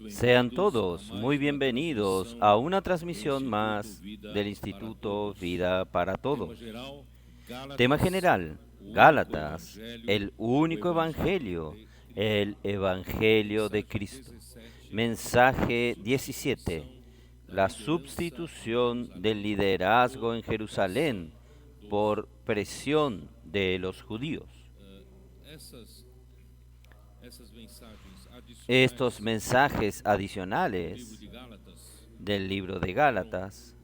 Sean todos muy bienvenidos a una transmisión más del Instituto Vida para Todos. Tema general, Gálatas, el único evangelio, el Evangelio de Cristo. Mensaje 17, la sustitución del liderazgo en Jerusalén por presión de los judíos. Estos mensajes adicionales del libro de Gálatas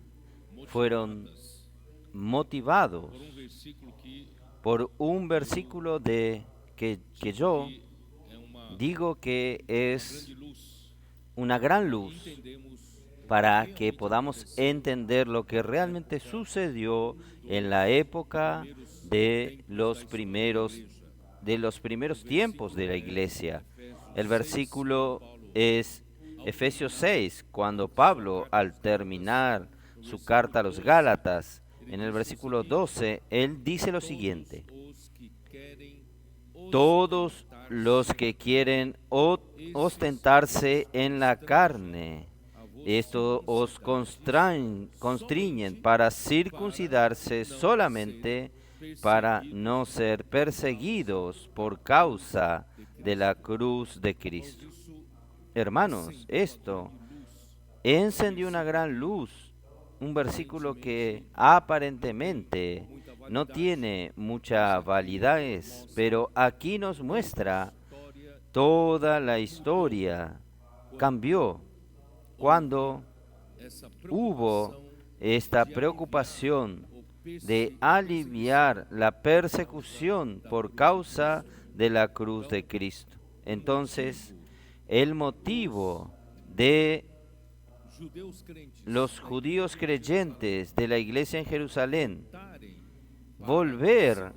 fueron motivados por un versículo que yo digo que es una gran luz para que podamos entender lo que realmente sucedió en la época de los primeros tiempos de la iglesia. El versículo es Efesios 6, cuando Pablo, al terminar su carta a los Gálatas, en el versículo 12, él dice lo siguiente: todos los que quieren ostentarse en la carne, esto os constriñen para circuncidarse solamente para no ser perseguidos por causa de la cruz de Cristo. Hermanos, esto encendió una gran luz, un versículo que aparentemente no tiene mucha validez, pero aquí nos muestra toda la historia cambió cuando hubo esta preocupación de aliviar la persecución por causa de la cruz de Cristo. Entonces, el motivo de los judíos creyentes de la iglesia en Jerusalén volver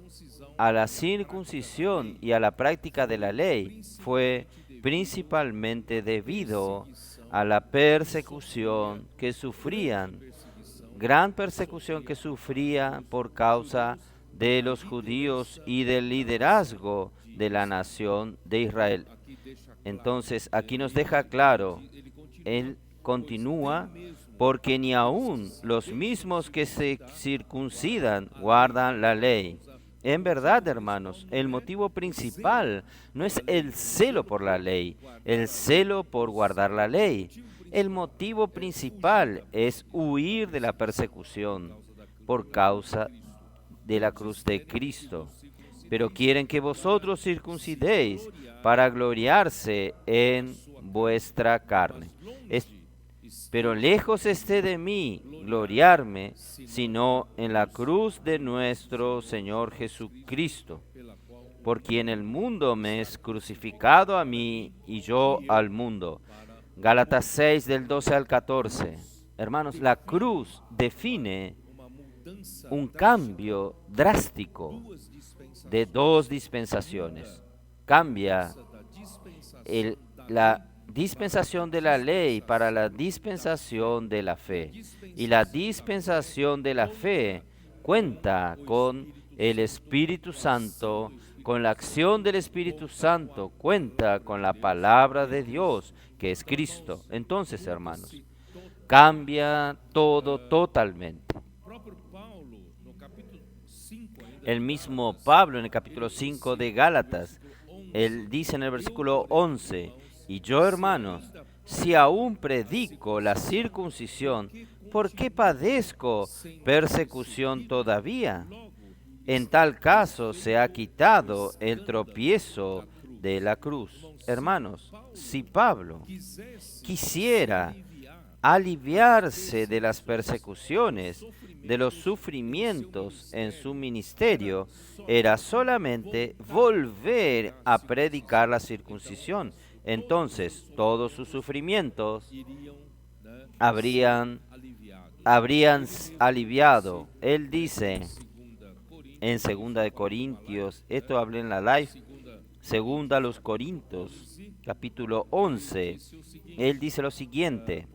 a la circuncisión y a la práctica de la ley fue principalmente debido a la persecución que sufrían, gran persecución que sufría por causa de los judíos y del liderazgo de la nación de Israel. Entonces, aquí nos deja claro, él continúa, porque ni aun los mismos que se circuncidan guardan la ley. En verdad, hermanos, el motivo principal no es el celo por la ley, el celo por guardar la ley. El motivo principal es huir de la persecución por causa de la cruz de Cristo. Pero quieren que vosotros circuncidéis para gloriarse en vuestra carne. Pero lejos esté de mí gloriarme, sino en la cruz de nuestro Señor Jesucristo, por quien el mundo me es crucificado a mí y yo al mundo. Gálatas 6 del 12 al 14. Hermanos, la cruz define un cambio drástico de dos dispensaciones. Cambia la dispensación de la ley para la dispensación de la fe. Y la dispensación de la fe cuenta con el Espíritu Santo, con la acción del Espíritu Santo, cuenta con la palabra de Dios, que es Cristo. Entonces, hermanos, cambia todo totalmente. El mismo Pablo en el capítulo 5 de Gálatas, él dice en el versículo 11, y yo, hermanos, si aún predico la circuncisión, ¿por qué padezco persecución todavía? En tal caso se ha quitado el tropiezo de la cruz. Hermanos, si Pablo quisiera aliviarse de las persecuciones, de los sufrimientos en su ministerio, era solamente volver a predicar la circuncisión. Entonces todos sus sufrimientos habrían aliviado. Él dice en 2 de Corintios, esto hablé en la live, 2 a los Corintios, capítulo 11, él dice lo siguiente: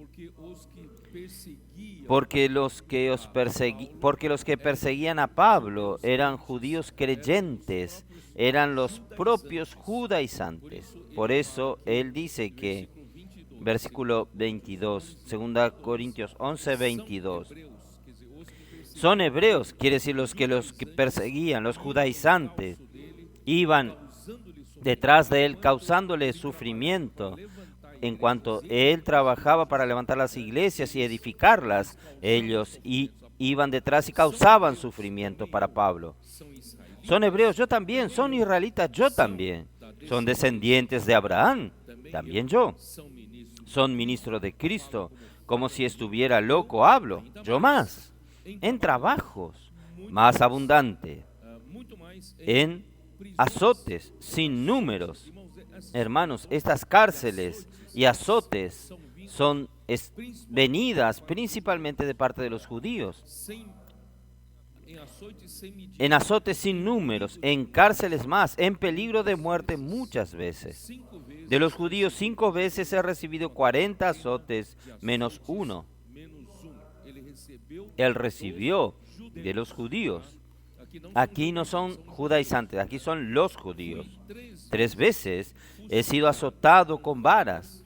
porque los que perseguían a Pablo eran judíos creyentes, eran los propios judaizantes. Por eso él dice que, versículo 22, 2 Corintios 11, 22, son hebreos, quiere decir los que perseguían, los judaizantes, iban detrás de él causándole sufrimiento. En cuanto él trabajaba para levantar las iglesias y edificarlas, ellos iban detrás y causaban sufrimiento para Pablo. Son hebreos, yo también. Son israelitas, yo también. Son descendientes de Abraham, también yo. Son ministros de Cristo. Como si estuviera loco hablo, yo más. En trabajos más abundante, en azotes sin números. Hermanos, estas cárceles y azotes son venidas principalmente de parte de los judíos. En azotes sin números, en cárceles más, en peligro de muerte muchas veces. De los judíos 5 veces he recibido 40 azotes menos uno. Él recibió de los judíos. Aquí no son judaizantes, aquí son los judíos. 3 veces he sido azotado con varas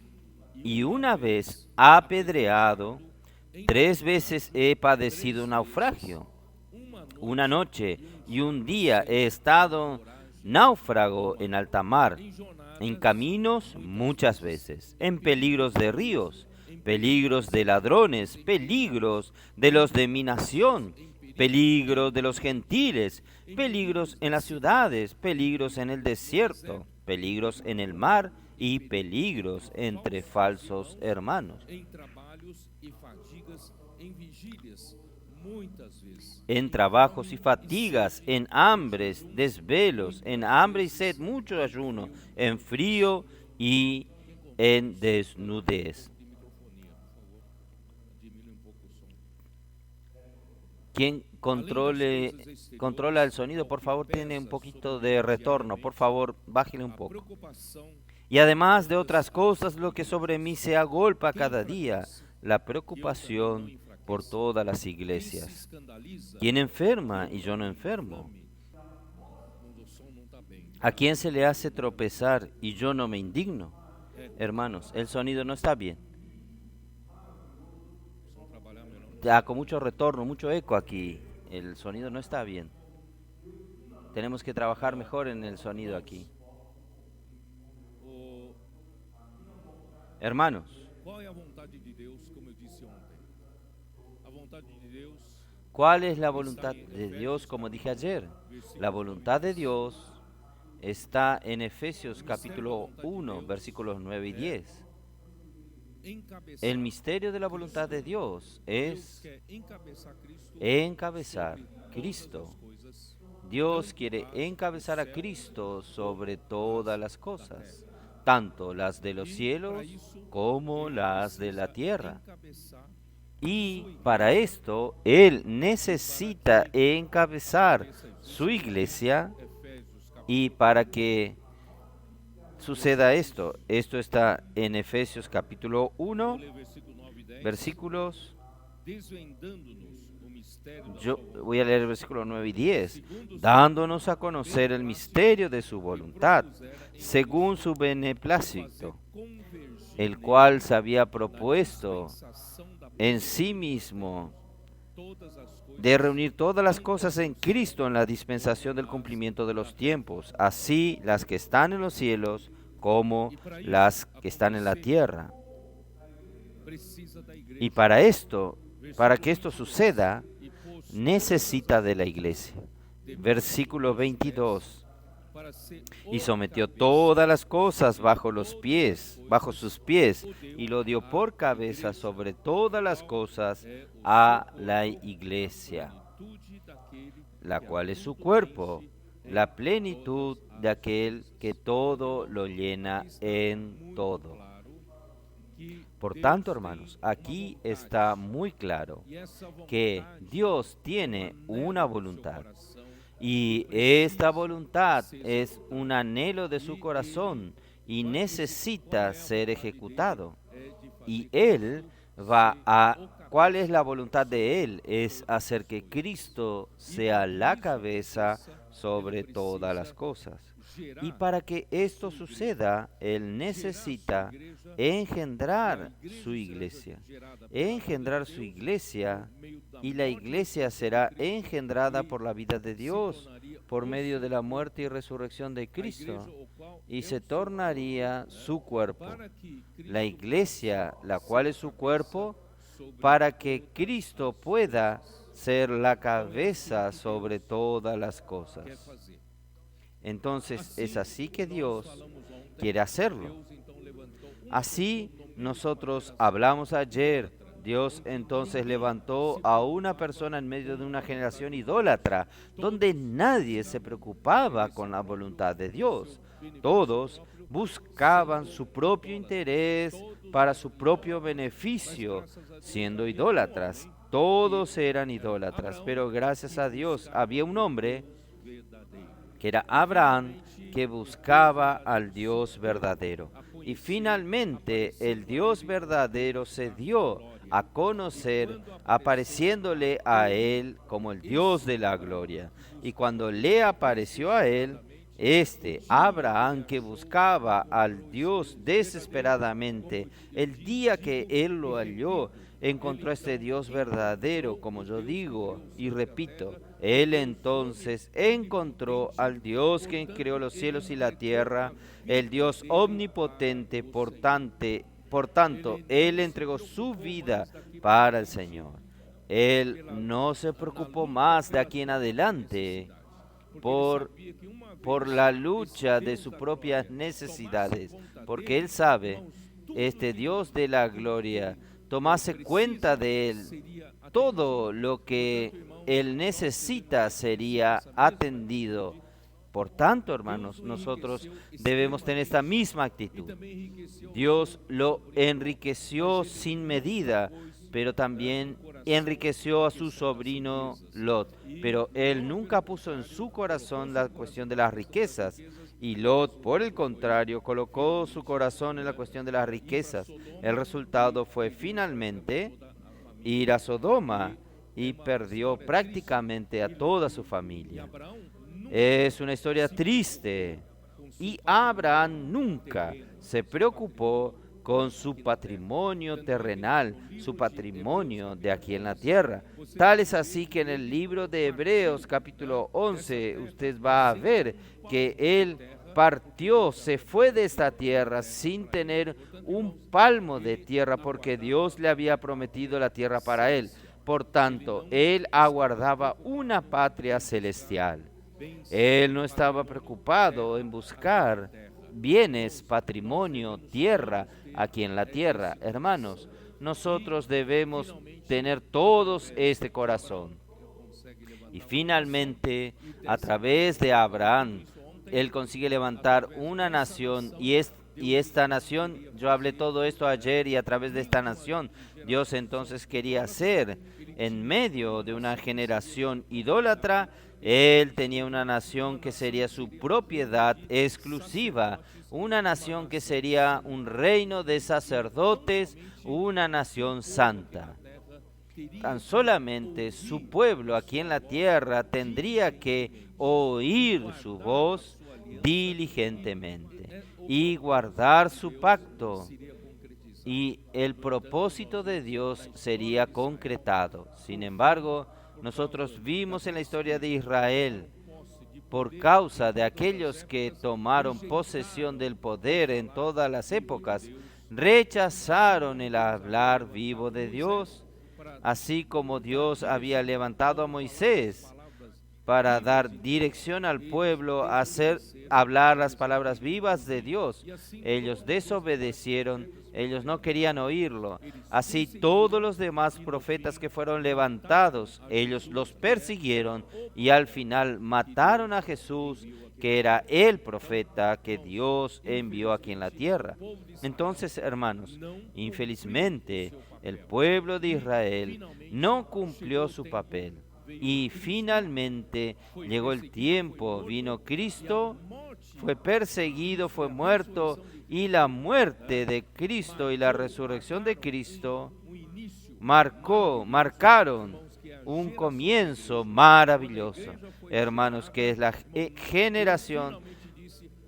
y una vez apedreado. 3 veces he padecido un naufragio. Una noche y un día he estado náufrago en alta mar, en caminos muchas veces, en peligros de ríos, peligros de ladrones, peligros de los de mi nación, peligros de los gentiles, peligros en las ciudades, peligros en el desierto, peligros en el mar y peligros entre falsos hermanos. En trabajos y fatigas, en hambres, desvelos, en hambre y sed, mucho ayuno, en frío y en desnudez. Quien controla el sonido, por favor, tiene un poquito de retorno, por favor, bájele un poco. Y además de otras cosas, lo que sobre mí se agolpa cada día, la preocupación por todas las iglesias. ¿Quién enferma y yo no enfermo? ¿A quién se le hace tropezar y yo no me indigno? Hermanos, el sonido no está bien. Ya con mucho retorno, mucho eco aquí. El sonido no está bien. Tenemos que trabajar mejor en el sonido aquí. Hermanos, ¿cuál es la voluntad de Dios? Como dije ayer, la voluntad de Dios está en Efesios capítulo 1, versículos 9 y 10. El misterio de la voluntad de Dios es encabezar Cristo. Dios quiere encabezar a Cristo sobre todas las cosas, tanto las de los cielos como las de la tierra. Y para esto, Él necesita encabezar su iglesia, y para que suceda esto está en Efesios capítulo 1, versículos. Yo voy a leer el versículo 9 y 10. Dándonos a conocer el misterio de su voluntad, según su beneplácito, el cual se había propuesto en sí mismo de reunir todas las cosas en Cristo en la dispensación del cumplimiento de los tiempos, así las que están en los cielos como las que están en la tierra. Y para que esto suceda, necesita de la iglesia. Versículo 22. Y sometió todas las cosas bajo sus pies, y lo dio por cabeza sobre todas las cosas a la iglesia, la cual es su cuerpo, la plenitud de aquel que todo lo llena en todo. Por tanto, hermanos, aquí está muy claro que Dios tiene una voluntad. Y esta voluntad es un anhelo de su corazón y necesita ser ejecutado. Y Él ¿Cuál es la voluntad de Él? Es hacer que Cristo sea la cabeza sobre todas las cosas. Y para que esto suceda, Él necesita engendrar su iglesia. Engendrar su iglesia, y la iglesia será engendrada por la vida de Dios, por medio de la muerte y resurrección de Cristo, y se tornaría su cuerpo. La iglesia, la cual es su cuerpo, para que Cristo pueda ser la cabeza sobre todas las cosas. Entonces es así que Dios quiere hacerlo. Así nosotros hablamos ayer. Dios entonces levantó a una persona en medio de una generación idólatra, donde nadie se preocupaba con la voluntad de Dios. Todos buscaban su propio interés para su propio beneficio, siendo idólatras. Todos eran idólatras, pero gracias a Dios había un hombre que era Abraham, que buscaba al Dios verdadero. Y finalmente el Dios verdadero se dio a conocer, apareciéndole a él como el Dios de la gloria. Y cuando le apareció a él, Abraham, que buscaba al Dios desesperadamente, el día que él lo halló, encontró a este Dios verdadero, como yo digo y repito. Él entonces encontró al Dios que creó los cielos y la tierra, el Dios omnipotente. Por tanto, Él entregó su vida para el Señor. Él no se preocupó más de aquí en adelante por la lucha de sus propias necesidades, porque Él sabe, este Dios de la gloria, tomase cuenta de Él. Todo lo que Él necesita sería atendido. Por tanto, hermanos, nosotros debemos tener esta misma actitud. Dios lo enriqueció sin medida, pero también enriqueció a su sobrino Lot. Pero él nunca puso en su corazón la cuestión de las riquezas. Y Lot, por el contrario, colocó su corazón en la cuestión de las riquezas. El resultado fue finalmente ir a Sodoma y perdió prácticamente a toda su familia. Es una historia triste. Y Abraham nunca se preocupó con su patrimonio terrenal, su patrimonio de aquí en la tierra. Tal es así que en el libro de Hebreos capítulo 11 usted va a ver que él partió, se fue de esta tierra sin tener un palmo de tierra, porque Dios le había prometido la tierra para él. Por tanto, él aguardaba una patria celestial. Él no estaba preocupado en buscar bienes, patrimonio, tierra aquí en la tierra. Hermanos, nosotros debemos tener todos este corazón. Y finalmente, a través de Abraham, él consigue levantar una nación y esta nación, yo hablé todo esto ayer, y a través de esta nación, Dios entonces quería hacer en medio de una generación idólatra. Él tenía una nación que sería su propiedad exclusiva, una nación que sería un reino de sacerdotes, una nación santa. Tan solamente su pueblo aquí en la tierra tendría que oír su voz diligentemente y guardar su pacto, y el propósito de Dios sería concretado. Sin embargo, nosotros vimos en la historia de Israel, por causa de aquellos que tomaron posesión del poder en todas las épocas, rechazaron el hablar vivo de Dios, así como Dios había levantado a Moisés para dar dirección al pueblo, hablar las palabras vivas de Dios. Ellos desobedecieron, ellos no querían oírlo. Así todos los demás profetas que fueron levantados, ellos los persiguieron y al final mataron a Jesús, que era el profeta que Dios envió aquí en la tierra. Entonces, hermanos, infelizmente el pueblo de Israel no cumplió su papel. Y finalmente llegó el tiempo, vino Cristo, fue perseguido, fue muerto, y la muerte de Cristo y la resurrección de Cristo marcaron un comienzo maravilloso. Hermanos, que es la generación,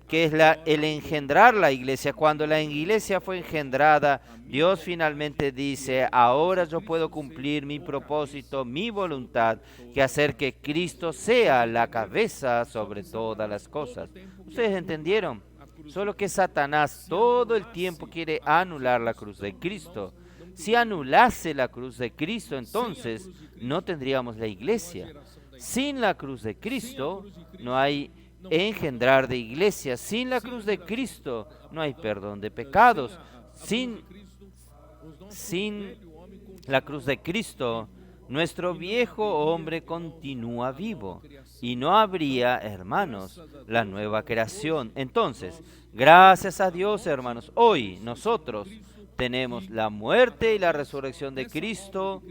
que es el engendrar la iglesia. Cuando la iglesia fue engendrada, Dios finalmente dice: ahora yo puedo cumplir mi propósito, mi voluntad, que hacer que Cristo sea la cabeza sobre todas las cosas. ¿Ustedes entendieron? Solo que Satanás todo el tiempo quiere anular la cruz de Cristo. Si anulase la cruz de Cristo, entonces no tendríamos la iglesia. Sin la cruz de Cristo no hay engendrar de iglesia. Sin la cruz de Cristo no hay perdón de pecados. Sin la cruz de Cristo, nuestro viejo hombre continúa vivo y no habría, hermanos, la nueva creación. Entonces, gracias a Dios, hermanos, hoy nosotros tenemos la muerte y la resurrección de Cristo,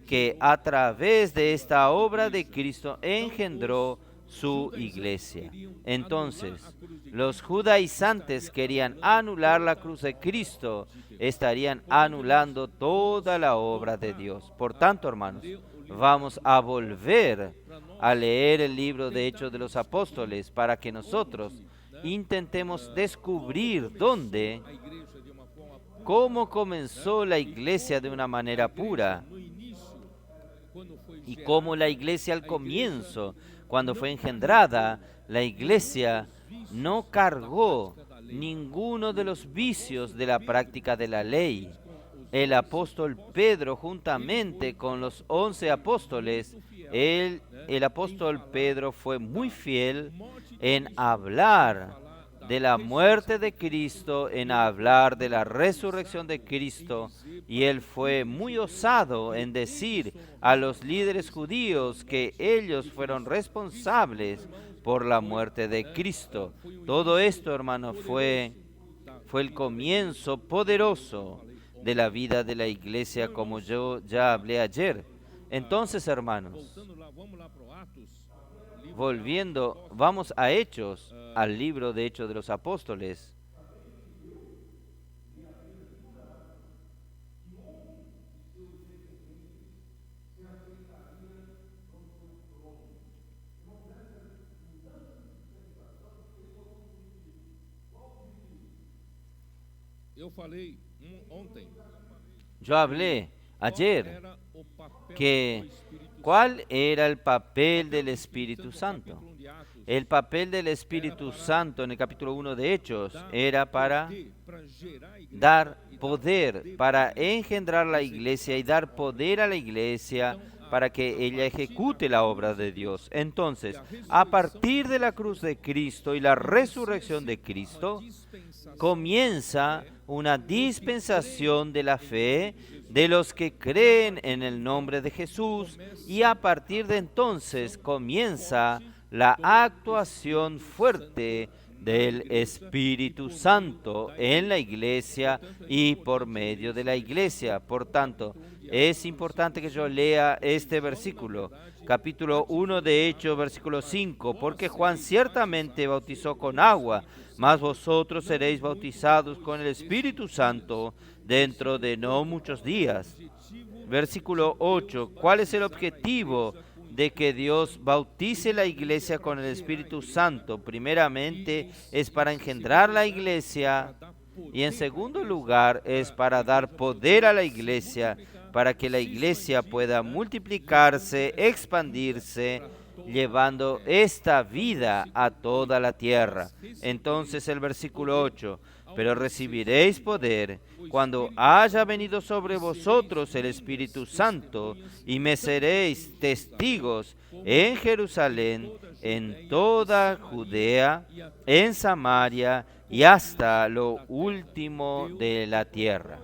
que a través de esta obra de Cristo engendró su iglesia. Entonces, los judaizantes querían anular la cruz de Cristo, estarían anulando toda la obra de Dios. Por tanto, hermanos, vamos a volver a leer el libro de Hechos de los Apóstoles para que nosotros intentemos descubrir cómo comenzó la iglesia de una manera pura y cómo la iglesia al comienzo, cuando fue engendrada, la iglesia no cargó ninguno de los vicios de la práctica de la ley. El apóstol Pedro, juntamente con los 11 apóstoles, el apóstol Pedro fue muy fiel en hablar de la muerte de Cristo, en hablar de la resurrección de Cristo, y él fue muy osado en decir a los líderes judíos que ellos fueron responsables por la muerte de Cristo. Todo esto, hermano, fue el comienzo poderoso de la vida de la iglesia, como yo ya hablé ayer. Entonces, hermanos, volviendo, vamos a Hechos, al libro de Hechos de los Apóstoles. Yo hablé ayer que ¿cuál era el papel del Espíritu Santo? El papel del Espíritu Santo en el capítulo 1 de Hechos era para dar poder, para engendrar la iglesia y dar poder a la iglesia para que ella ejecute la obra de Dios. Entonces, a partir de la cruz de Cristo y la resurrección de Cristo, comienza una dispensación de la fe de los que creen en el nombre de Jesús, y a partir de entonces comienza la actuación fuerte del Espíritu Santo en la iglesia y por medio de la iglesia. Por tanto, es importante que yo lea este versículo, capítulo 1 de Hechos, versículo 5, porque Juan ciertamente bautizó con agua, mas vosotros seréis bautizados con el Espíritu Santo dentro de no muchos días. Versículo 8, ¿cuál es el objetivo de que Dios bautice la iglesia con el Espíritu Santo? Primeramente es para engendrar la iglesia, y en segundo lugar es para dar poder a la iglesia, para que la iglesia pueda multiplicarse, expandirse, llevando esta vida a toda la tierra. Entonces el versículo 8, pero recibiréis poder cuando haya venido sobre vosotros el Espíritu Santo, y me seréis testigos en Jerusalén, en toda Judea, en Samaria y hasta lo último de la tierra.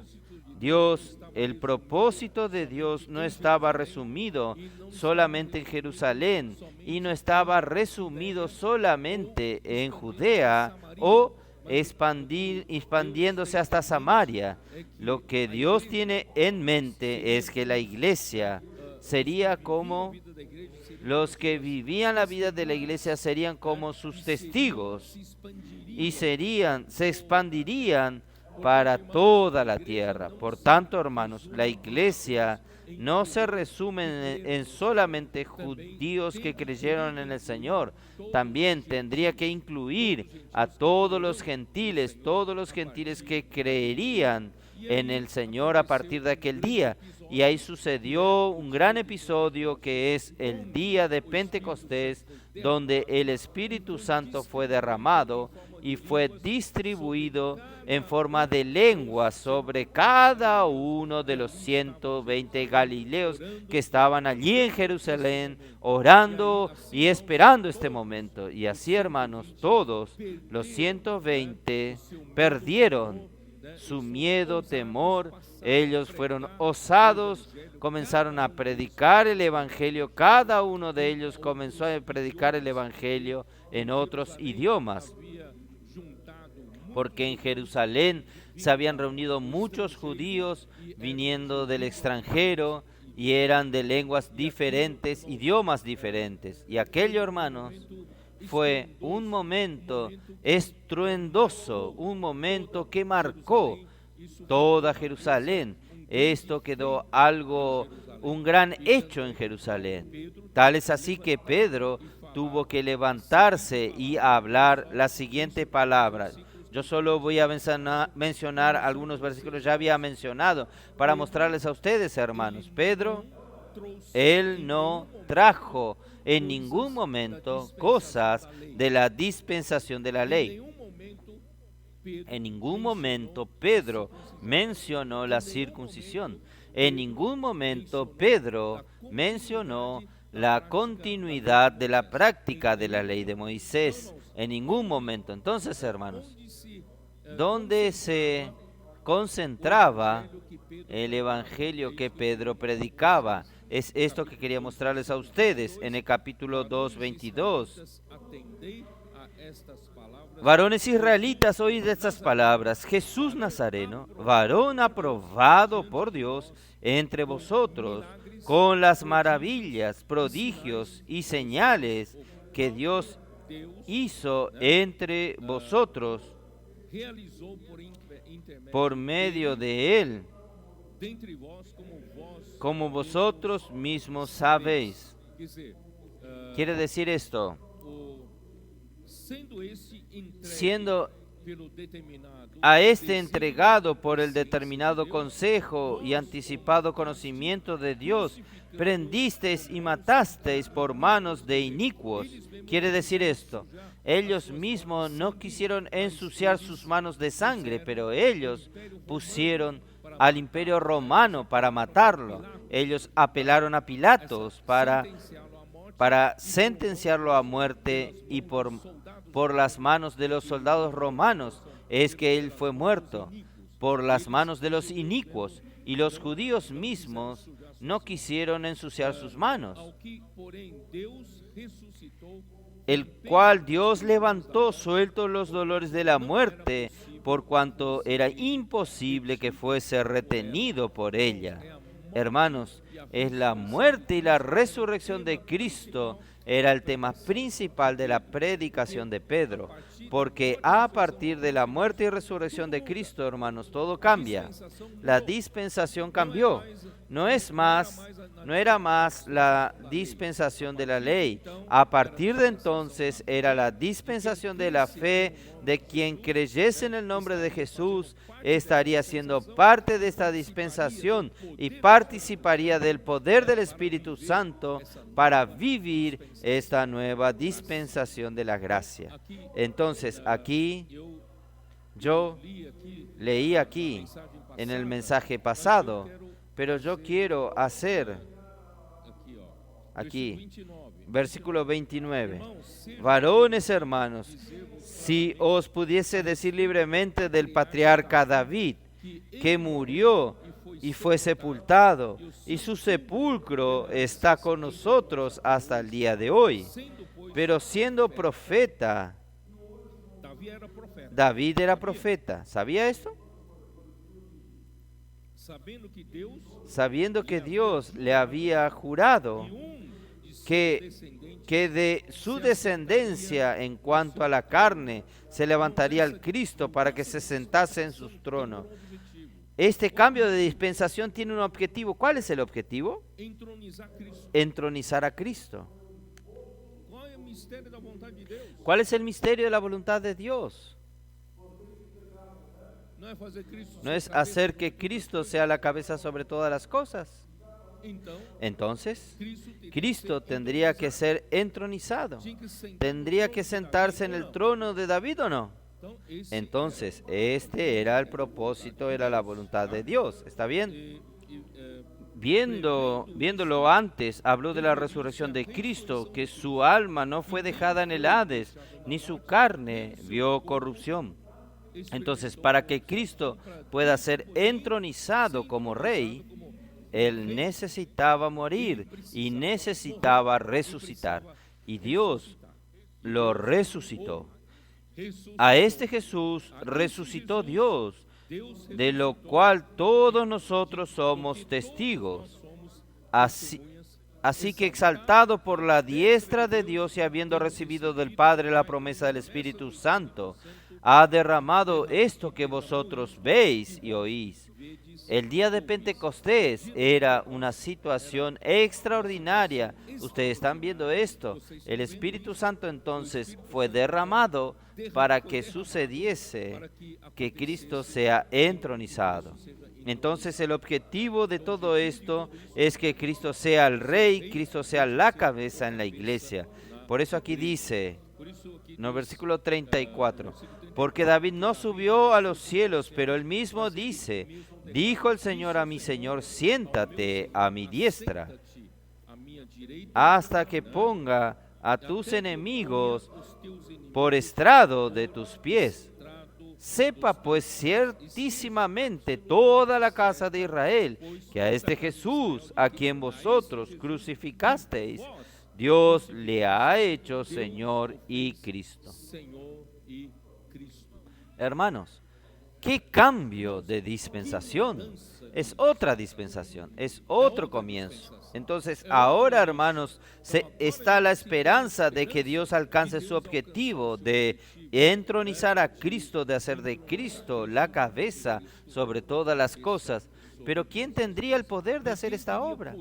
El propósito de Dios no estaba resumido solamente en Jerusalén y no estaba resumido solamente en Judea o expandiéndose hasta Samaria. Lo que Dios tiene en mente es que la iglesia sería como Los que vivían la vida de la iglesia serían como sus testigos y se expandirían para toda la tierra. Por tanto, hermanos, la iglesia no se resume en solamente judíos que creyeron en el Señor. También tendría que incluir a todos los gentiles que creerían en el Señor a partir de aquel día. Y ahí sucedió un gran episodio que es el día de Pentecostés, donde el Espíritu Santo fue derramado y fue distribuido en forma de lengua sobre cada uno de los 120 galileos que estaban allí en Jerusalén orando y esperando este momento. Y así, hermanos, todos los 120 perdieron su miedo, temor. Ellos fueron osados, comenzaron a predicar el Evangelio. Cada uno de ellos comenzó a predicar el Evangelio en otros idiomas, porque en Jerusalén se habían reunido muchos judíos viniendo del extranjero y eran de lenguas diferentes, idiomas diferentes. Y aquello, hermanos, fue un momento estruendoso, un momento que marcó toda Jerusalén. Esto quedó un gran hecho en Jerusalén. Tal es así que Pedro tuvo que levantarse y hablar la siguiente palabra. Yo solo voy a mencionar algunos versículos ya había mencionado para mostrarles a ustedes, hermanos. Pedro, él no trajo en ningún momento cosas de la dispensación de la ley. En ningún momento Pedro mencionó la circuncisión. En ningún momento Pedro mencionó la continuidad de la práctica de la ley de Moisés. En ningún momento. Entonces, hermanos, ¿dónde se concentraba el evangelio que Pedro predicaba? Es esto que quería mostrarles a ustedes en el capítulo 2, 22. Varones israelitas, oíd estas palabras. Jesús Nazareno, varón aprobado por Dios entre vosotros, con las maravillas, prodigios y señales que Dios hizo entre vosotros por medio de él, como vosotros mismos sabéis. Quiere decir esto, siendo a este entregado por el determinado consejo y anticipado conocimiento de Dios, prendisteis y matasteis por manos de inicuos. Quiere decir esto, ellos mismos no quisieron ensuciar sus manos de sangre, pero ellos pusieron al imperio romano para matarlo. Ellos apelaron a Pilatos para sentenciarlo a muerte, y por las manos de los soldados romanos es que él fue muerto, por las manos de los inicuos, y los judíos mismos no quisieron ensuciar sus manos, el cual Dios levantó sueltos los dolores de la muerte, por cuanto era imposible que fuese retenido por ella. Hermanos, es la muerte y la resurrección de Cristo era el tema principal de la predicación de Pedro, porque a partir de la muerte y resurrección de Cristo, hermanos, todo cambia. La dispensación cambió. No era más la dispensación de la ley. A partir de entonces era la dispensación de la fe, de quien creyese en el nombre de Jesús estaría siendo parte de esta dispensación y participaría del poder del Espíritu Santo para vivir esta nueva dispensación de la gracia. Entonces, aquí, yo leí aquí en el mensaje pasado, pero yo quiero hacer aquí, versículo 29. Varones hermanos, si os pudiese decir libremente del patriarca David, que murió y fue sepultado, y su sepulcro está con nosotros hasta el día de hoy. Pero siendo profeta, David era profeta. ¿Sabía esto? Sabiendo que Dios le había jurado que de su descendencia en cuanto a la carne se levantaría el Cristo para que se sentase en su trono. Este cambio de dispensación tiene un objetivo. ¿Cuál es el objetivo? Entronizar a Cristo. ¿Cuál es el misterio de la voluntad de Dios? No es hacer que Cristo sea la cabeza sobre todas las cosas. Entonces, Cristo tendría que ser entronizado. ¿Tendría que sentarse en el trono de David o no? Entonces, este era el propósito, era la voluntad de Dios. ¿Está bien? Viéndolo antes, habló de la resurrección de Cristo, que su alma no fue dejada en el Hades, ni su carne vio corrupción. Entonces, para que Cristo pueda ser entronizado como rey, Él necesitaba morir y necesitaba resucitar. Y Dios lo resucitó. A este Jesús resucitó Dios, de lo cual todos nosotros somos testigos. Así que exaltado por la diestra de Dios y habiendo recibido del Padre la promesa del Espíritu Santo, ha derramado esto que vosotros veis y oís. El día de Pentecostés era una situación extraordinaria. Ustedes están viendo esto. El Espíritu Santo entonces fue derramado para que sucediese que Cristo sea entronizado. Entonces el objetivo de todo esto es que Cristo sea el Rey, Cristo sea la cabeza en la iglesia. Por eso aquí dice, en el versículo 34, porque David no subió a los cielos, pero él mismo dice, dijo el Señor a mi Señor, siéntate a mi diestra, hasta que ponga a tus enemigos por estrado de tus pies. Sepa pues ciertísimamente toda la casa de Israel, que a este Jesús, a quien vosotros crucificasteis, Dios le ha hecho Señor y Cristo. Hermanos, qué cambio de dispensación. Es otra dispensación, es otro comienzo. Entonces, ahora, hermanos, está la esperanza de que Dios alcance su objetivo de entronizar a Cristo, de hacer de Cristo la cabeza sobre todas las cosas. Pero ¿quién tendría el poder de hacer esta obra?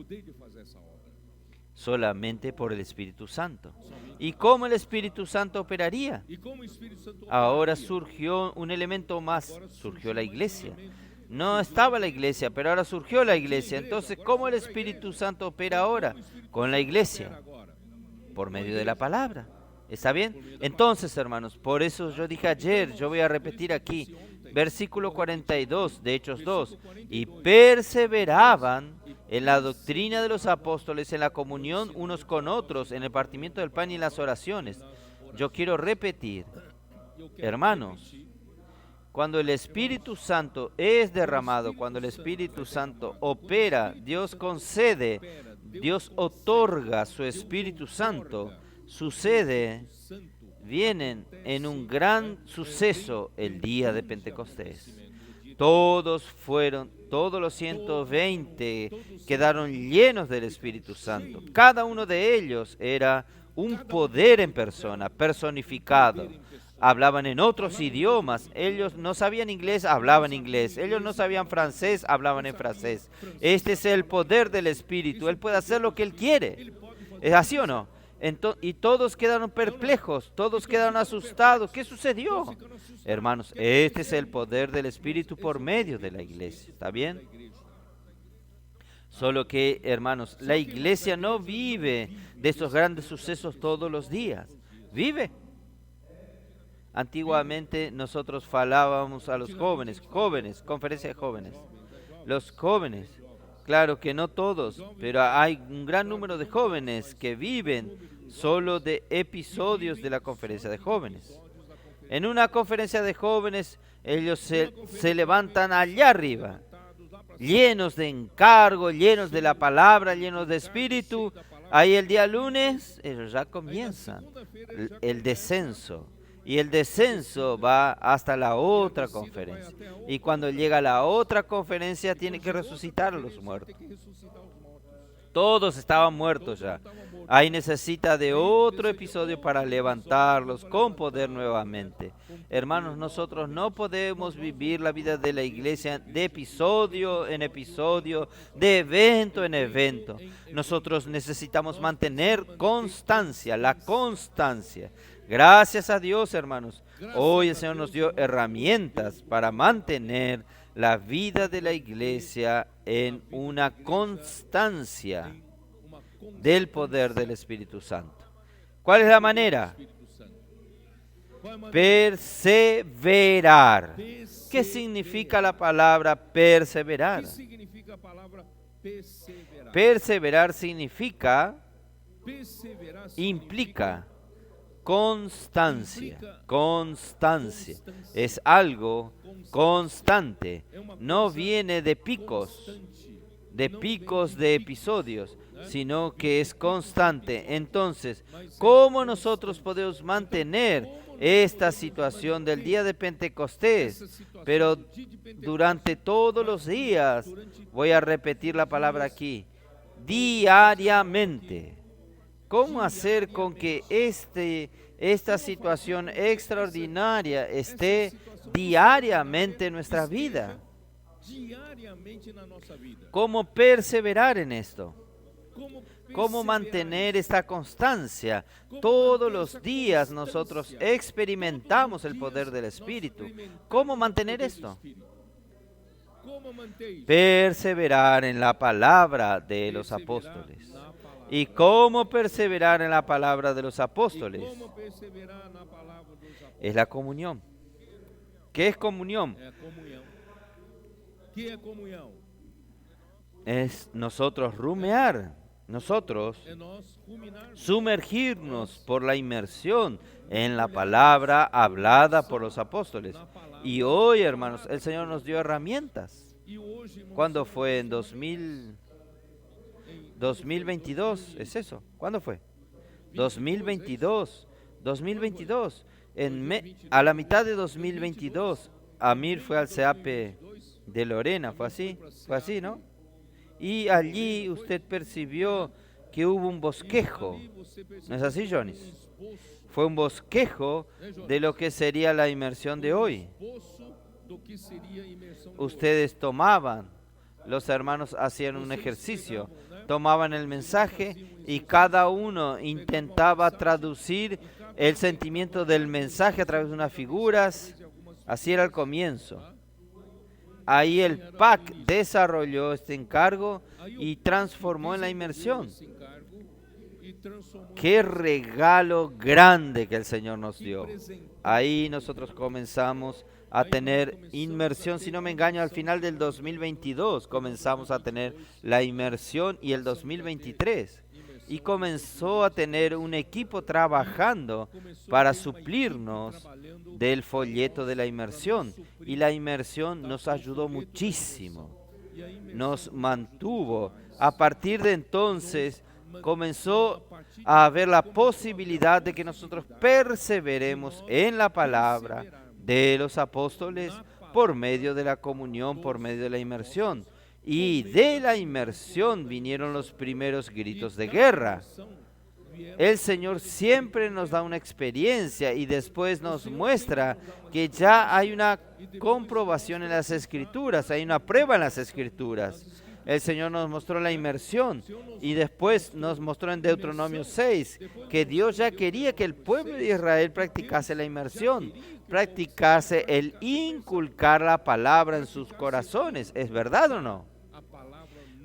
Solamente por el Espíritu Santo. ¿Y cómo el Espíritu Santo operaría? Ahora surgió un elemento más, surgió la iglesia. No estaba la iglesia, pero ahora surgió la iglesia. Entonces, ¿cómo el Espíritu Santo opera ahora? Con la iglesia, por medio de la palabra. ¿Está bien? Entonces, hermanos, por eso yo dije ayer, yo voy a repetir aquí, versículo 42 de Hechos 2, y perseveraban en la doctrina de los apóstoles, en la comunión unos con otros, en el partimiento del pan y en las oraciones. Yo quiero repetir, hermanos, cuando el Espíritu Santo es derramado, cuando el Espíritu Santo opera, Dios concede, Dios otorga su Espíritu Santo, sucede, vienen en un gran suceso el día de Pentecostés. Todos los 120 quedaron llenos del Espíritu Santo. Cada uno de ellos era un poder en persona, personificado. Hablaban en otros idiomas. Ellos no sabían inglés, hablaban inglés. Ellos no sabían francés, hablaban en francés. Este es el poder del Espíritu. Él puede hacer lo que Él quiere. ¿Es así o no? Y todos quedaron perplejos, todos quedaron asustados. ¿Qué sucedió? Hermanos, este es el poder del Espíritu por medio de la iglesia. ¿Está bien? Solo que, hermanos, la iglesia no vive de estos grandes sucesos todos los días. Vive. Antiguamente nosotros falábamos a los jóvenes, conferencia de jóvenes. Los jóvenes, claro que no todos, pero hay un gran número de jóvenes que viven solo de episodios de la conferencia de jóvenes. En una conferencia de jóvenes, ellos se levantan allá arriba, llenos de encargo, llenos de la palabra, llenos de espíritu. Ahí el día lunes, ellos ya comienzan el descenso. Y el descenso va hasta la otra conferencia. Y cuando llega a la otra conferencia, tiene que resucitar a los muertos. Todos estaban muertos ya. Ahí necesita de otro episodio para levantarlos con poder nuevamente. Hermanos, nosotros no podemos vivir la vida de la iglesia de episodio en episodio, de evento en evento. Nosotros necesitamos mantener constancia, la constancia. Gracias a Dios, hermanos. Hoy el Señor nos dio herramientas para mantener la vida de la iglesia en una constancia del poder del Espíritu Santo. ¿Cuál es la manera? Perseverar. ¿Qué significa la palabra perseverar? Perseverar implica constancia. Constancia es algo constante. No viene de picos de episodios, sino que es constante. Entonces, ¿cómo nosotros podemos mantener esta situación del día de Pentecostés? Pero durante todos los días, voy a repetir la palabra aquí, diariamente. ¿Cómo hacer con que esta situación extraordinaria esté diariamente en nuestra vida? ¿Cómo perseverar en esto? ¿Cómo mantener esta constancia? Todos los días nosotros experimentamos el poder del Espíritu. ¿Cómo mantener esto? Perseverar en la palabra de los apóstoles. ¿Y cómo perseverar en la palabra de los apóstoles? Es la comunión. ¿Qué es comunión? Es nosotros rumear, nosotros sumergirnos por la inmersión en la palabra hablada por los apóstoles. Y hoy, hermanos, el Señor nos dio herramientas. ¿Cuándo fue? En 2022, ¿es eso? ¿Cuándo fue? 2022. A la mitad de 2022, Amir fue al CEAP de Lorena, ¿fue así? Fue así, ¿no? Y allí usted percibió que hubo un bosquejo. ¿No es así, Johnny? Fue un bosquejo de lo que sería la inmersión de hoy. Ustedes tomaban, los hermanos hacían un ejercicio, tomaban el mensaje y cada uno intentaba traducir el sentimiento del mensaje a través de unas figuras. Así era el comienzo. Ahí el PAC desarrolló este encargo y transformó en la inmersión. Qué regalo grande que el Señor nos dio. Ahí nosotros comenzamos a tener inmersión, si no me engaño, al final del 2022 comenzamos a tener la inmersión y el 2023. Y comenzó a tener un equipo trabajando para suplirnos del folleto de la inmersión. Y la inmersión nos ayudó muchísimo, nos mantuvo. A partir de entonces comenzó a haber la posibilidad de que nosotros perseveremos en la palabra de los apóstoles por medio de la comunión, por medio de la inmersión. Y de la inmersión vinieron los primeros gritos de guerra. El Señor siempre nos da una experiencia y después nos muestra que ya hay una comprobación en las Escrituras, hay una prueba en las Escrituras. El Señor nos mostró la inmersión y después nos mostró en Deuteronomio 6 que Dios ya quería que el pueblo de Israel practicase la inmersión, practicase el inculcar la palabra en sus corazones. ¿Es verdad o no?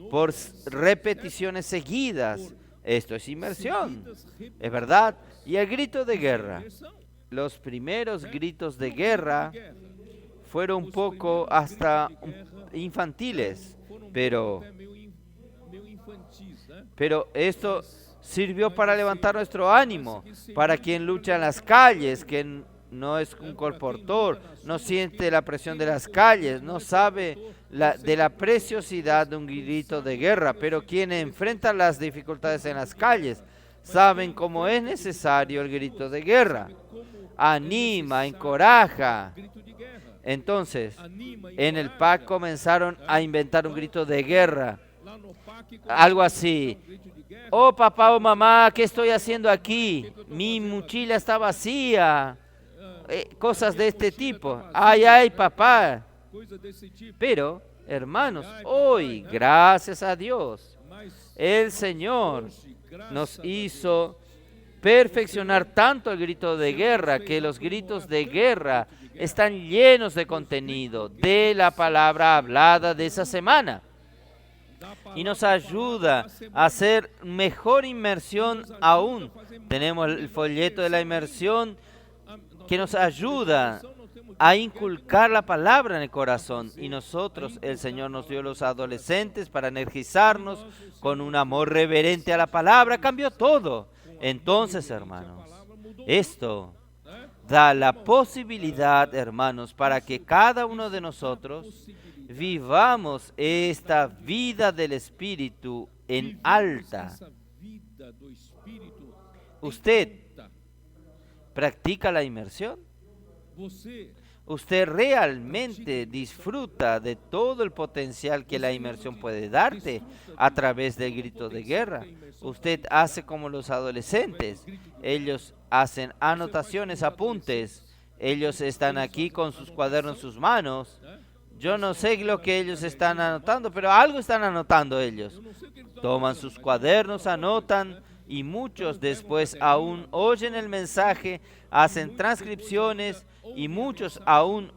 Por repeticiones seguidas. Esto es inmersión, es verdad. Y el grito de guerra. Los primeros gritos de guerra fueron un poco hasta infantiles, pero esto sirvió para levantar nuestro ánimo, para quien lucha en las calles, que no es un colportor, no siente la presión de las calles, no sabe de la preciosidad de un grito de guerra, pero quienes enfrentan las dificultades en las calles saben cómo es necesario el grito de guerra. Anima, encoraja. Entonces, en el PAC comenzaron a inventar un grito de guerra algo así. Oh papá o mamá, ¿qué estoy haciendo aquí? Mi mochila está vacía. Cosas de este tipo. Ay, ay, papá. Pero, hermanos, hoy, gracias a Dios, el Señor nos hizo perfeccionar tanto el grito de guerra, que los gritos de guerra están llenos de contenido de la palabra hablada de esa semana. Y nos ayuda a hacer mejor inmersión aún. Tenemos el folleto de la inmersión que nos ayuda a inculcar la palabra en el corazón. Y nosotros, el Señor nos dio los adolescentes para energizarnos con un amor reverente a la palabra. Cambió todo. Entonces, hermanos, esto da la posibilidad, hermanos, para que cada uno de nosotros vivamos esta vida del Espíritu en alta. ¿Usted practica la inmersión? ¿Usted realmente disfruta de todo el potencial que la inmersión puede darte a través del grito de guerra? Usted hace como los adolescentes. Ellos hacen anotaciones, apuntes. Ellos están aquí con sus cuadernos en sus manos. Yo no sé lo que ellos están anotando, pero algo están anotando ellos. Toman sus cuadernos, anotan, y muchos después aún oyen el mensaje, hacen transcripciones, y muchos aún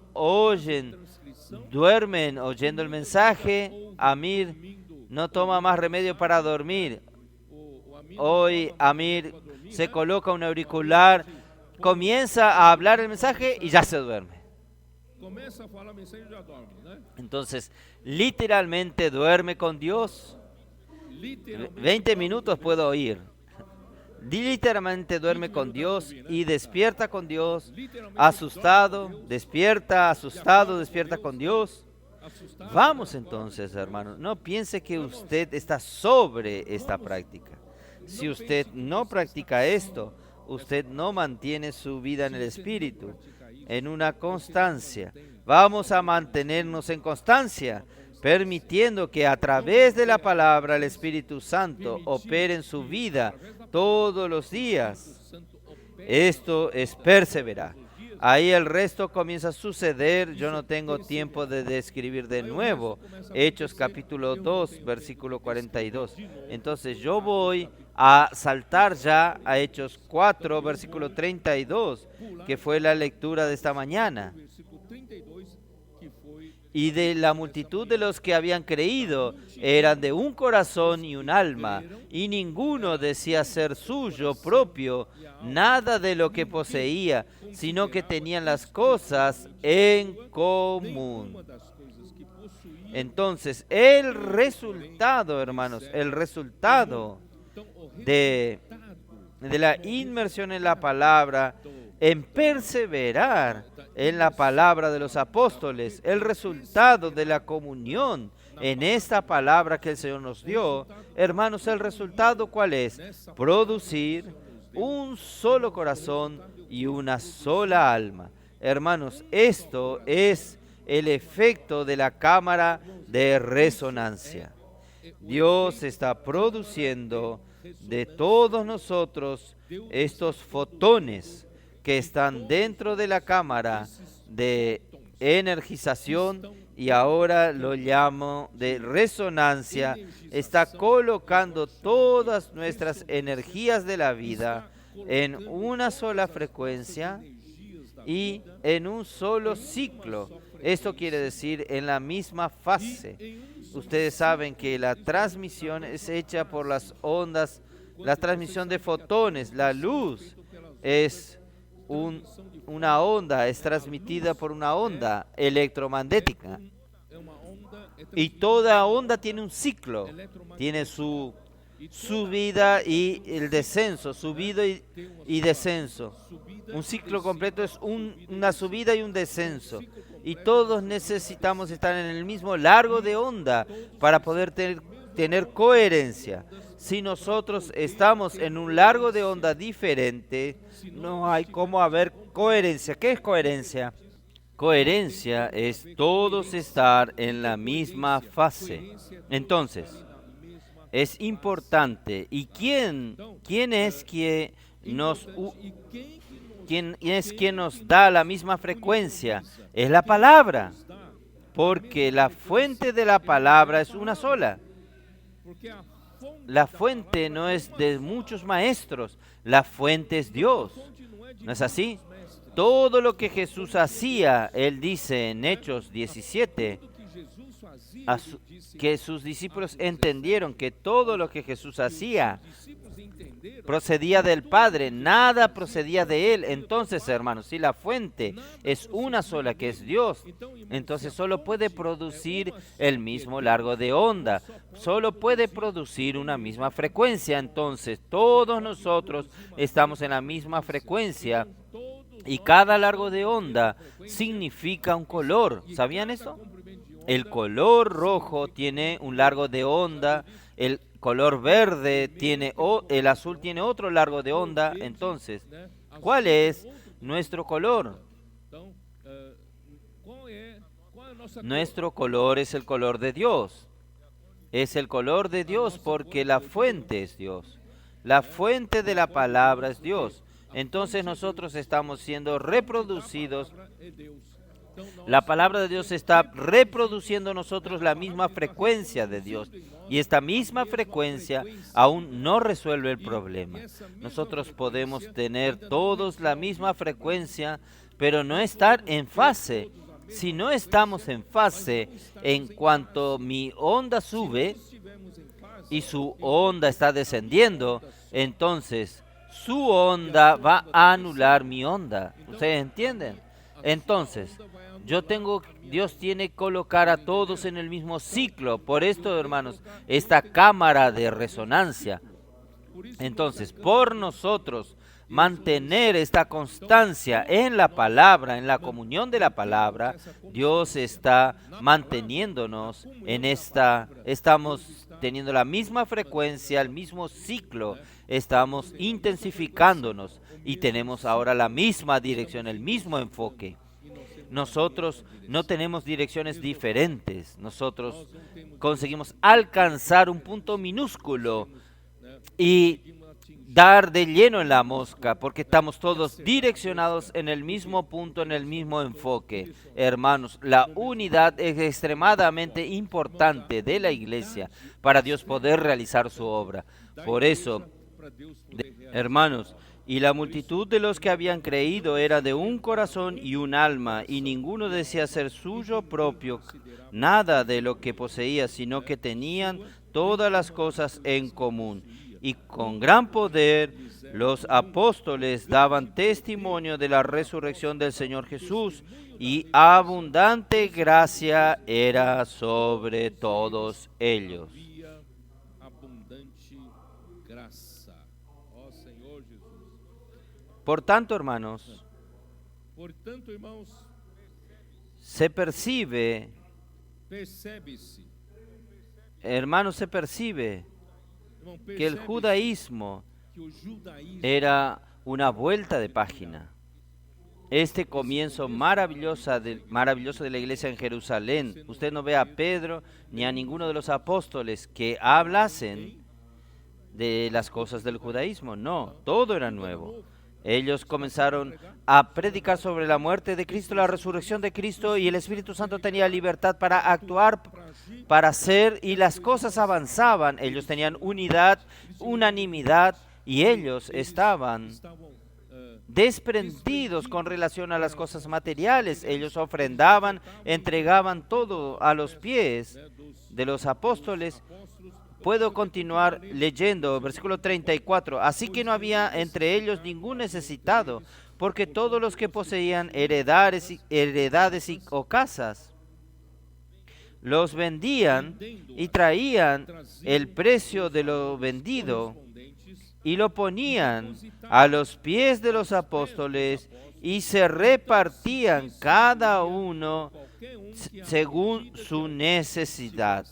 duermen oyendo el mensaje. Amir no toma más remedio para dormir. Hoy Amir se coloca un auricular, comienza a hablar el mensaje y ya se duerme. Entonces, literalmente duerme con Dios. 20 minutos puedo oír. Literalmente duerme con Dios y despierta con Dios. Asustado, despierta con Dios. Vamos entonces, hermano, no piense que usted está sobre esta práctica. Si usted no practica esto, usted no mantiene su vida en el Espíritu, en una constancia. Vamos a mantenernos en constancia, permitiendo que a través de la palabra el Espíritu Santo opere en su vida todos los días. Esto es perseverar. Ahí el resto comienza a suceder. Yo no tengo tiempo de describir de nuevo Hechos capítulo 2, versículo 42. Entonces yo voy a saltar ya a Hechos 4, versículo 32, que fue la lectura de esta mañana. Y de la multitud de los que habían creído, eran de un corazón y un alma, y ninguno decía ser suyo propio nada de lo que poseía, sino que tenían las cosas en común. Entonces, el resultado, hermanos, el resultado de la inmersión en la palabra, en perseverar en la palabra de los apóstoles, el resultado de la comunión en esta palabra que el Señor nos dio, hermanos, el resultado ¿cuál es? Producir un solo corazón y una sola alma. Hermanos, esto es el efecto de la cámara de resonancia. Dios está produciendo de todos nosotros estos fotones que están dentro de la cámara de energización, y ahora lo llamo de resonancia. Está colocando todas nuestras energías de la vida en una sola frecuencia y en un solo ciclo. Esto quiere decir en la misma fase. Ustedes saben que la transmisión es hecha por las ondas, la transmisión de fotones. La luz es una onda, es transmitida por una onda electromagnética. Y toda onda tiene un ciclo, tiene su subida y el descenso, subida y descenso. Un ciclo completo es una subida y un descenso. Y todos necesitamos estar en el mismo largo de onda para poder tener coherencia. Si nosotros estamos en un largo de onda diferente, no hay cómo haber coherencia. ¿Qué es coherencia? Coherencia es todos estar en la misma fase. Entonces, es importante. ¿Y quién es que quien nos da la misma frecuencia? Es la palabra, porque la fuente de la palabra es una sola. La fuente no es de muchos maestros, la fuente es Dios. ¿No es así? Todo lo que Jesús hacía, Él dice en Hechos 17, que sus discípulos entendieron que todo lo que Jesús hacía procedía del Padre, nada procedía de Él. Entonces, hermanos, si la fuente es una sola, que es Dios, entonces solo puede producir el mismo largo de onda, solo puede producir una misma frecuencia. Entonces, todos nosotros estamos en la misma frecuencia y cada largo de onda significa un color. ¿Sabían eso? El color rojo tiene un largo de onda, el color verde tiene, el azul tiene otro largo de onda. Entonces, ¿cuál es nuestro color? Nuestro color es el color de Dios. Es el color de Dios porque la fuente es Dios. La fuente de la palabra es Dios. Entonces nosotros estamos siendo reproducidos. La palabra de Dios está reproduciendo nosotros la misma frecuencia de Dios. Y esta misma frecuencia aún no resuelve el problema. Nosotros podemos tener todos la misma frecuencia, pero no estar en fase. Si no estamos en fase, en cuanto mi onda sube y su onda está descendiendo, entonces su onda va a anular mi onda. ¿Ustedes entienden? Entonces, Dios tiene que colocar a todos en el mismo ciclo. Por esto, hermanos, esta cámara de resonancia. Entonces, por nosotros mantener esta constancia en la palabra, en la comunión de la palabra, Dios está manteniéndonos estamos teniendo la misma frecuencia, el mismo ciclo, estamos intensificándonos y tenemos ahora la misma dirección, el mismo enfoque. Nosotros no tenemos direcciones diferentes, nosotros conseguimos alcanzar un punto minúsculo y dar de lleno en la mosca, porque estamos todos direccionados en el mismo punto, en el mismo enfoque. Hermanos, la unidad es extremadamente importante de la iglesia para Dios poder realizar su obra. Por eso, hermanos, y la multitud de los que habían creído era de un corazón y un alma, y ninguno decía ser suyo propio nada de lo que poseía, sino que tenían todas las cosas en común. Y con gran poder los apóstoles daban testimonio de la resurrección del Señor Jesús, y abundante gracia era sobre todos ellos. Por tanto, hermanos, se percibe que el judaísmo era una vuelta de página. Este comienzo maravilloso de la iglesia en Jerusalén, usted no ve a Pedro ni a ninguno de los apóstoles que hablasen de las cosas del judaísmo. No, todo era nuevo. Ellos comenzaron a predicar sobre la muerte de Cristo, la resurrección de Cristo, y el Espíritu Santo tenía libertad para actuar, para hacer, y las cosas avanzaban. Ellos tenían unidad, unanimidad, y ellos estaban desprendidos con relación a las cosas materiales. Ellos ofrendaban, entregaban todo a los pies de los apóstoles. Puedo continuar leyendo, versículo 34. Así que no había entre ellos ningún necesitado, porque todos los que poseían heredades o casas, los vendían y traían el precio de lo vendido y lo ponían a los pies de los apóstoles, y se repartían cada uno según su necesidad.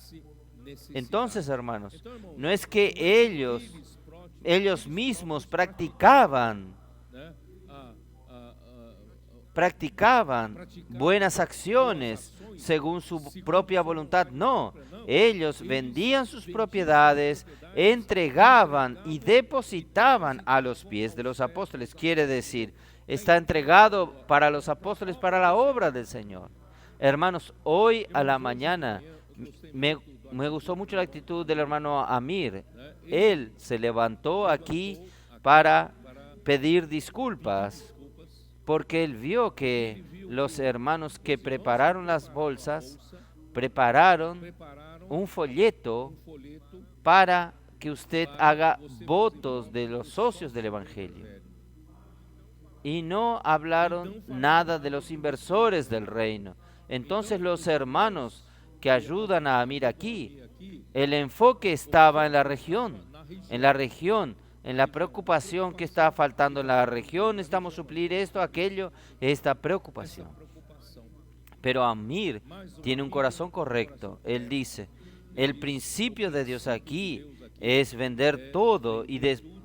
Entonces, hermanos, no es que ellos mismos practicaban practicaban buenas acciones según su propia voluntad. No, ellos vendían sus propiedades, entregaban y depositaban a los pies de los apóstoles. Quiere decir, está entregado para los apóstoles, para la obra del Señor. Hermanos, hoy a la mañana me gustó mucho la actitud del hermano Amir. Él se levantó aquí para pedir disculpas porque él vio que los hermanos que prepararon las bolsas prepararon un folleto para que usted haga votos de los socios del Evangelio. Y no hablaron nada de los inversores del reino. Entonces los hermanos que ayudan a Amir aquí, el enfoque estaba en la región, en la preocupación que está faltando en la región, necesitamos suplir esto, aquello, esta preocupación. Pero Amir tiene un corazón correcto. Él dice, el principio de Dios aquí es vender todo y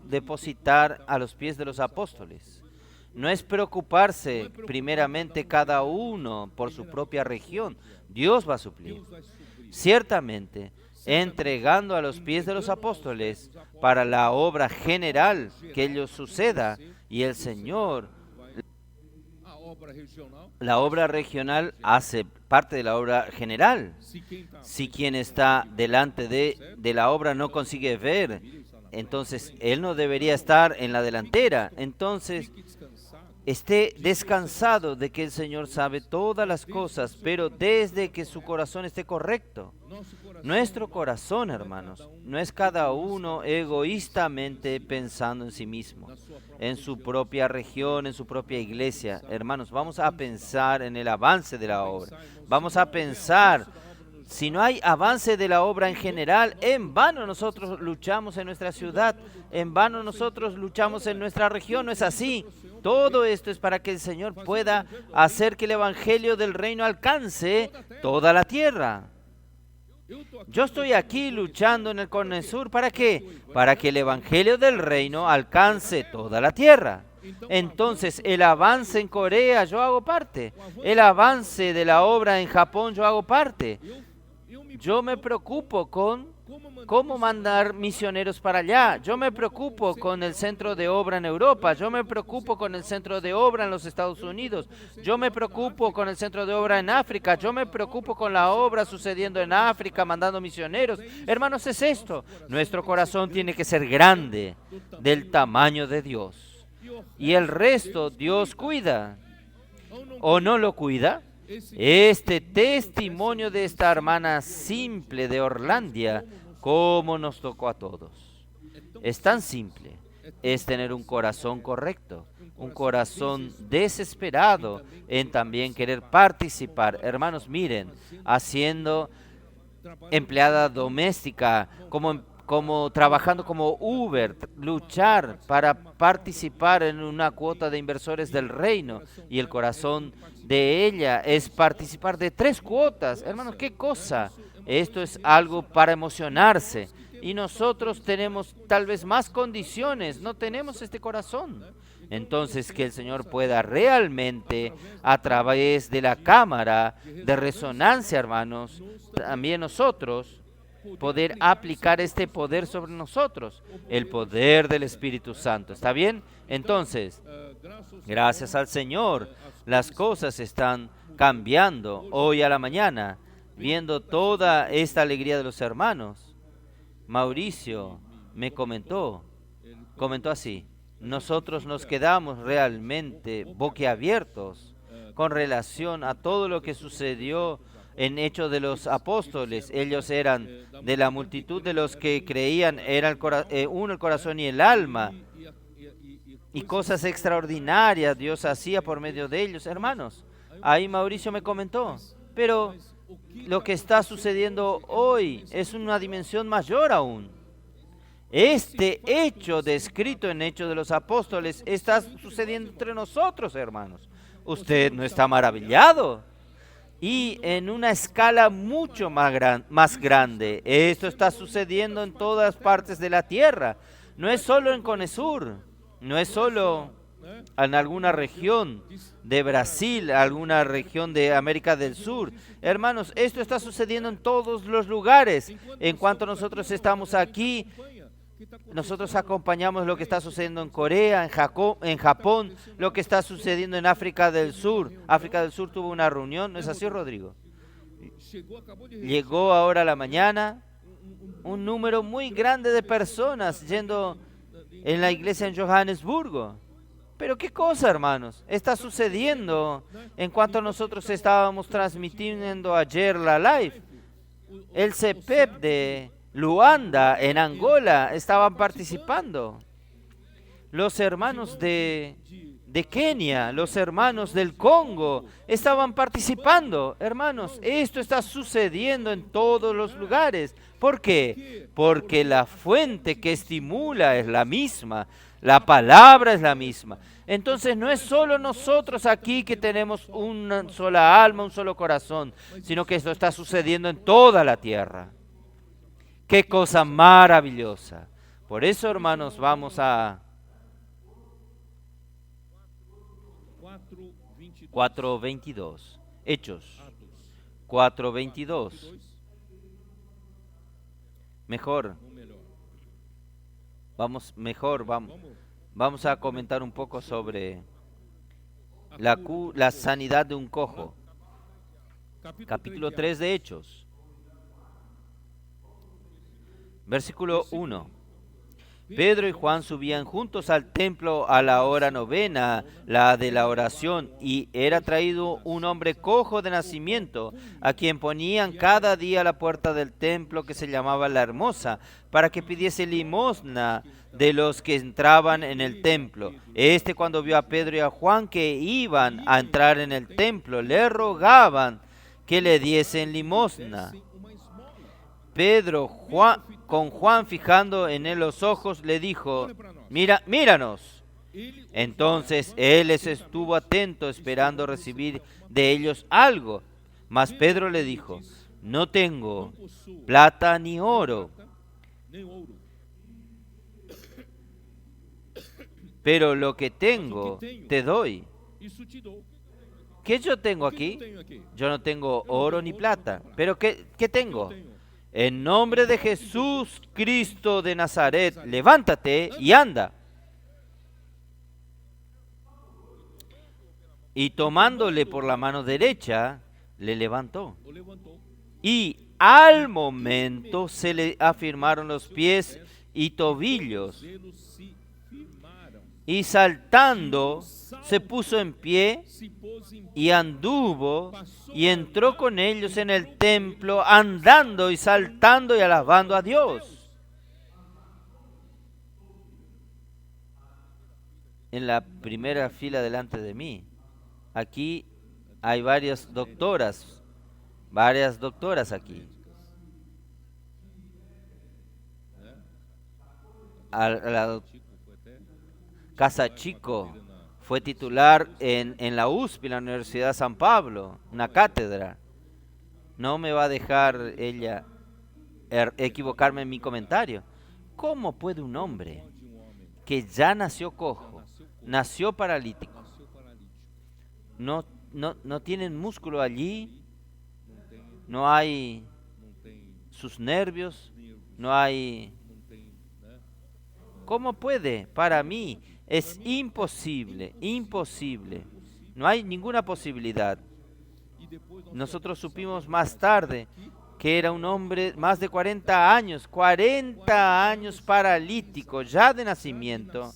depositar a los pies de los apóstoles. No es preocuparse primeramente cada uno por su propia región. Dios va a suplir. Ciertamente, entregando a los pies de los apóstoles para la obra general que ello suceda, y el Señor, la obra regional hace parte de la obra general. Si quien está delante de la obra no consigue ver, entonces él no debería estar en la delantera. Entonces, esté descansado de que el Señor sabe todas las cosas, pero desde que su corazón esté correcto. Nuestro corazón, hermanos, no es cada uno egoístamente pensando en sí mismo, en su propia región, en su propia iglesia. Hermanos, vamos a pensar en el avance de la obra. Vamos a pensar, si no hay avance de la obra en general, en vano nosotros luchamos en nuestra ciudad, en vano nosotros luchamos en nuestra región. ¿No es así? Todo esto es para que el Señor pueda hacer que el Evangelio del Reino alcance toda la tierra. Yo estoy aquí luchando en el Cono Sur, ¿para qué? Para que el Evangelio del Reino alcance toda la tierra. Entonces, el avance en Corea, yo hago parte. El avance de la obra en Japón, yo hago parte. Yo me preocupo con cómo mandar misioneros para allá. Yo me preocupo con el centro de obra en Europa. Yo me preocupo con el centro de obra en los Estados Unidos. Yo me preocupo con el centro de obra en África. Yo me preocupo con la obra sucediendo en África, mandando misioneros. Hermanos, es esto. Nuestro corazón tiene que ser grande, del tamaño de Dios. Y el resto Dios cuida. ¿O no lo cuida? Este testimonio de esta hermana simple de Orlandia, cómo nos tocó a todos. Es tan simple, es tener un corazón correcto, un corazón desesperado en también querer participar. Hermanos, miren, haciendo empleada doméstica, como trabajando como Uber, luchar para participar en una cuota de inversores del reino, y el corazón de ella es participar de 3 cuotas. Hermanos, ¿qué cosa? Esto es algo para emocionarse, y nosotros tenemos tal vez más condiciones, no tenemos este corazón. Entonces, que el Señor pueda realmente, a través de la cámara de resonancia, hermanos, también nosotros poder aplicar este poder sobre nosotros, el poder del Espíritu Santo. ¿Está bien? Entonces, gracias al Señor, las cosas están cambiando hoy a la mañana, viendo toda esta alegría de los hermanos. Mauricio me comentó así: nosotros nos quedamos realmente boquiabiertos con relación a todo lo que sucedió en Hechos de los Apóstoles. Ellos eran de la multitud de los que creían, era uno el corazón y el alma, y cosas extraordinarias Dios hacía por medio de ellos. Hermanos, ahí Mauricio me comentó, pero lo que está sucediendo hoy es una dimensión mayor aún. Este hecho descrito en Hechos de los Apóstoles está sucediendo entre nosotros, hermanos. ¿Usted no está maravillado? Y en una escala mucho más grande. Esto está sucediendo en todas partes de la tierra. No es solo en Cono Sur, no es solo en alguna región de Brasil, alguna región de América del Sur. Hermanos, esto está sucediendo en todos los lugares. En cuanto nosotros estamos aquí, nosotros acompañamos lo que está sucediendo en Corea, en Japón, lo que está sucediendo en África del Sur. África del Sur tuvo una reunión, ¿no es así, Rodrigo? Llegó ahora a la mañana un número muy grande de personas yendo en la iglesia en Johannesburgo. Pero qué cosa, hermanos, está sucediendo en cuanto nosotros estábamos transmitiendo ayer la live. El CEPEP de Luanda, en Angola, estaban participando. Los hermanos de Kenia, los hermanos del Congo, estaban participando. Hermanos, esto está sucediendo en todos los lugares. ¿Por qué? Porque la fuente que estimula es la misma, la palabra es la misma. Entonces no es solo nosotros aquí que tenemos una sola alma, un solo corazón, sino que esto está sucediendo en toda la tierra. ¡Qué cosa maravillosa! Por eso, hermanos, vamos a 4:22. Hechos 4:22. Mejor. Vamos a comentar un poco sobre la sanidad de un cojo. Capítulo 3 de Hechos. Versículo 1. Pedro y Juan subían juntos al templo a la hora novena, la de la oración, y era traído un hombre cojo de nacimiento, a quien ponían cada día a la puerta del templo, que se llamaba La Hermosa, para que pidiese limosna de los que entraban en el templo. Cuando vio a Pedro y a Juan que iban a entrar en el templo, le rogaban que le diesen limosna. Pedro, con Juan fijando en él los ojos, le dijo: míranos. Entonces él les estuvo atento, esperando recibir de ellos algo. Mas Pedro le dijo: no tengo plata ni oro, pero lo que tengo te doy. ¿Qué yo tengo aquí? Yo no tengo oro ni plata, pero ¿qué tengo? En nombre de Jesús Cristo de Nazaret, levántate y anda. Y tomándole por la mano derecha, le levantó. Y al momento se le afirmaron los pies y tobillos. Y saltando, se puso en pie y anduvo y entró con ellos en el templo, andando y saltando y alabando a Dios. En la primera fila delante de mí, aquí hay varias doctoras aquí. La Casa Chico fue titular en la USP, la Universidad de San Pablo, una cátedra. No me va a dejar ella equivocarme en mi comentario. ¿Cómo puede un hombre que ya nació cojo, nació paralítico, no tienen músculo allí, no hay sus nervios, no hay... ¿Cómo puede? Para mí es imposible. No hay ninguna posibilidad. Nosotros supimos más tarde que era un hombre más de 40 años paralítico, ya de nacimiento.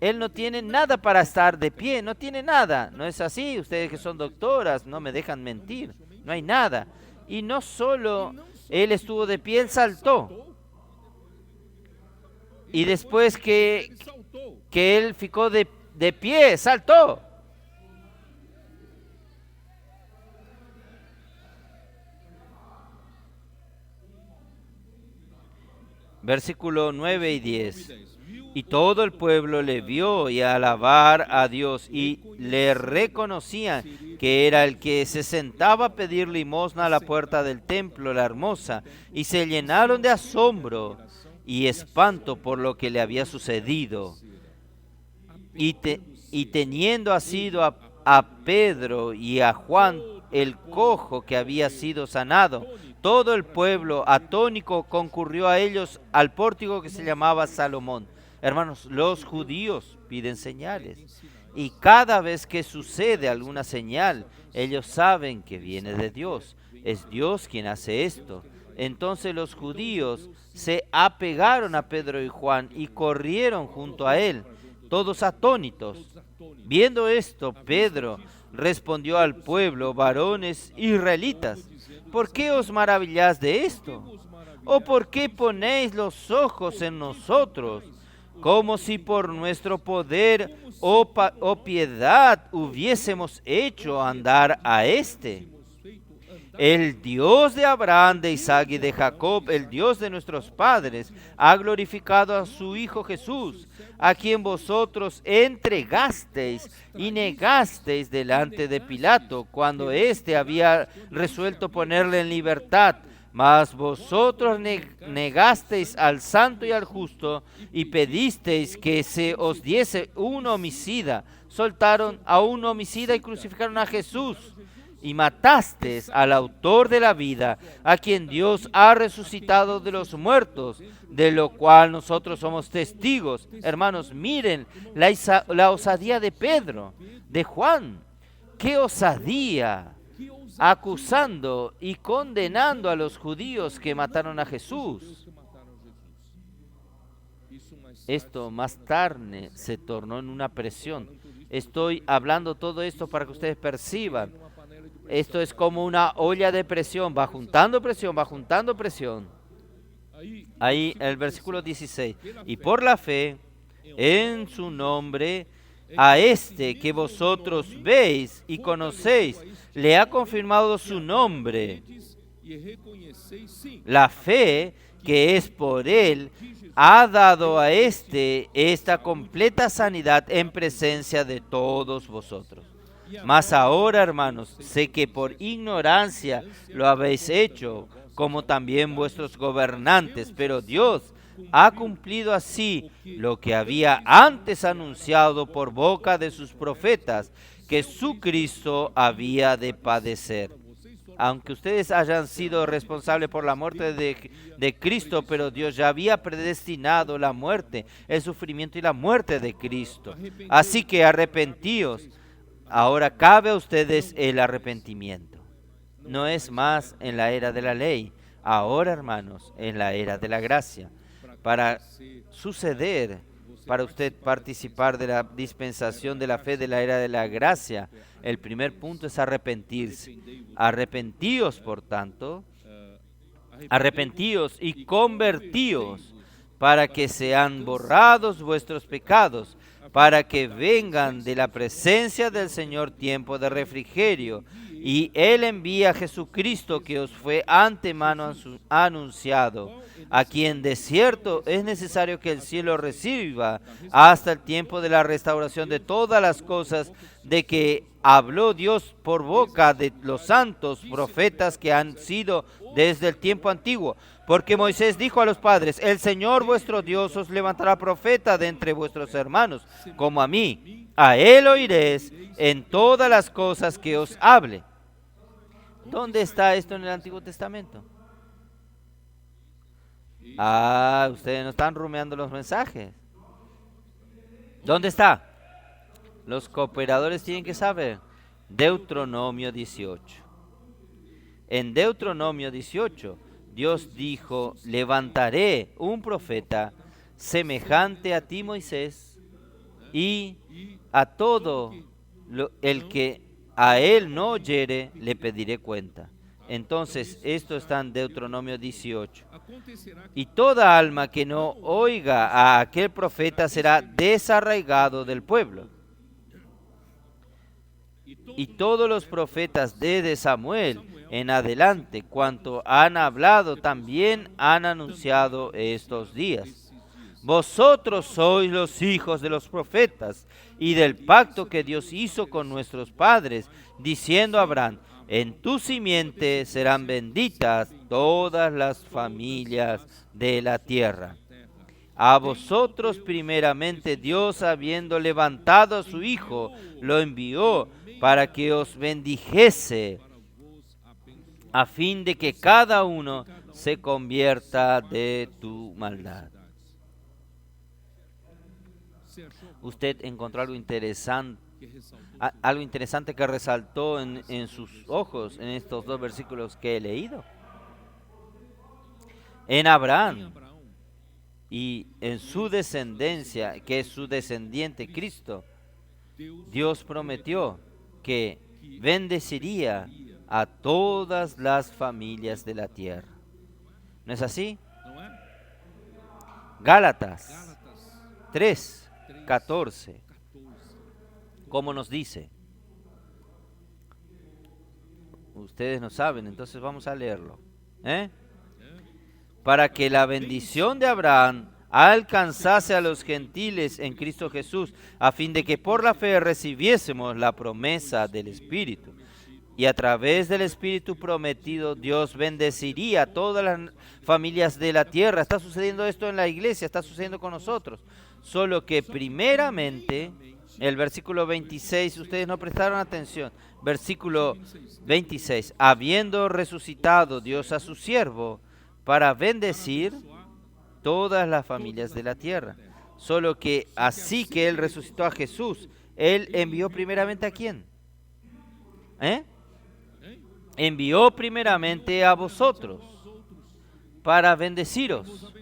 Él no tiene nada para estar de pie, no tiene nada. ¿No es así? Ustedes que son doctoras no me dejan mentir. No hay nada. Y no solo él estuvo de pie, él saltó. Y después que él ficó de pie, saltó. Versículo 9 y 10. Y todo el pueblo le vio y alabar a Dios, y le reconocían que era el que se sentaba a pedir limosna a la puerta del templo, La Hermosa, y se llenaron de asombro y espanto por lo que le había sucedido. y teniendo asido a Pedro y a Juan, el cojo que había sido sanado, todo el pueblo atónico concurrió a ellos al pórtico que se llamaba Salomón. Hermanos, los judíos piden señales, y cada vez que sucede alguna señal, ellos saben que viene de Dios. Es Dios quien hace esto. Entonces los judíos se apegaron a Pedro y Juan y corrieron junto a él, todos atónitos. Viendo esto, Pedro respondió al pueblo: varones israelitas, ¿por qué os maravilláis de esto? ¿O por qué ponéis los ojos en nosotros, como si por nuestro poder o piedad hubiésemos hecho andar a éste? El Dios de Abraham, de Isaac y de Jacob, el Dios de nuestros padres, ha glorificado a su Hijo Jesús, a quien vosotros entregasteis y negasteis delante de Pilato, cuando éste había resuelto ponerle en libertad. Mas vosotros negasteis al santo y al justo, y pedisteis que se os diese un homicida. Soltaron a un homicida y crucificaron a Jesús. Y matasteis al autor de la vida, a quien Dios ha resucitado de los muertos, de lo cual nosotros somos testigos. Hermanos, miren la osadía de Pedro, de Juan. ¡Qué osadía! Acusando y condenando a los judíos que mataron a Jesús. Esto más tarde se tornó en una presión. Estoy hablando todo esto para que ustedes perciban. Esto es como una olla de presión, va juntando presión, va juntando presión. Ahí el versículo 16. Y por la fe en su nombre, a este que vosotros veis y conocéis, le ha confirmado su nombre. La fe que es por él ha dado a esta completa sanidad en presencia de todos vosotros. Mas ahora, hermanos, sé que por ignorancia lo habéis hecho, como también vuestros gobernantes, pero Dios ha cumplido así lo que había antes anunciado por boca de sus profetas, que su Cristo había de padecer. Aunque ustedes hayan sido responsables por la muerte de Cristo, pero Dios ya había predestinado la muerte, el sufrimiento y la muerte de Cristo. Así que arrepentíos. Ahora cabe a ustedes el arrepentimiento. No es más en la era de la ley. Ahora, hermanos, en la era de la gracia. Para suceder, para usted participar de la dispensación de la fe de la era de la gracia, el primer punto es arrepentirse. Arrepentíos, por tanto, arrepentíos y convertíos para que sean borrados vuestros pecados, para que vengan de la presencia del Señor tiempo de refrigerio, y Él envía a Jesucristo, que os fue antemano anunciado, a quien de cierto es necesario que el cielo reciba hasta el tiempo de la restauración de todas las cosas, de que habló Dios por boca de los santos profetas que han sido desde el tiempo antiguo. Porque Moisés dijo a los padres: el Señor vuestro Dios os levantará profeta de entre vuestros hermanos, como a mí. A él oiréis en todas las cosas que os hable. ¿Dónde está esto en el Antiguo Testamento? Ustedes no están rumiando los mensajes. ¿Dónde está? Los cooperadores tienen que saber. Deuteronomio 18. En Deuteronomio 18, Dios dijo: levantaré un profeta semejante a ti, Moisés, y a todo el que a él no oyere, le pediré cuenta. Entonces, esto está en Deuteronomio 18. Y toda alma que no oiga a aquel profeta será desarraigado del pueblo. Y todos los profetas desde Samuel en adelante, cuanto han hablado, también han anunciado estos días. Vosotros sois los hijos de los profetas y del pacto que Dios hizo con nuestros padres, diciendo a Abraham: en tu simiente serán benditas todas las familias de la tierra. A vosotros primeramente Dios, habiendo levantado a su Hijo, lo envió para que os bendijese, a fin de que cada uno se convierta de tu maldad. Usted encontró algo interesante que resaltó en sus ojos en estos dos versículos que he leído. En Abraham y en su descendencia, que es su descendiente Cristo, Dios prometió que bendeciría a todas las familias de la tierra. ¿No es así? Gálatas 3:14, ¿cómo nos dice? Ustedes no saben, entonces vamos a leerlo. Para que la bendición de Abraham alcanzase a los gentiles en Cristo Jesús, a fin de que por la fe recibiésemos la promesa del Espíritu. Y a través del Espíritu prometido, Dios bendeciría a todas las familias de la tierra. Está sucediendo esto en la iglesia, está sucediendo con nosotros. Solo que primeramente, el versículo 26, ustedes no prestaron atención. Versículo 26, habiendo resucitado Dios a su siervo para bendecir todas las familias de la tierra. Solo que así que Él resucitó a Jesús, Él envió primeramente ¿a quién? Envió primeramente a vosotros para bendeciros.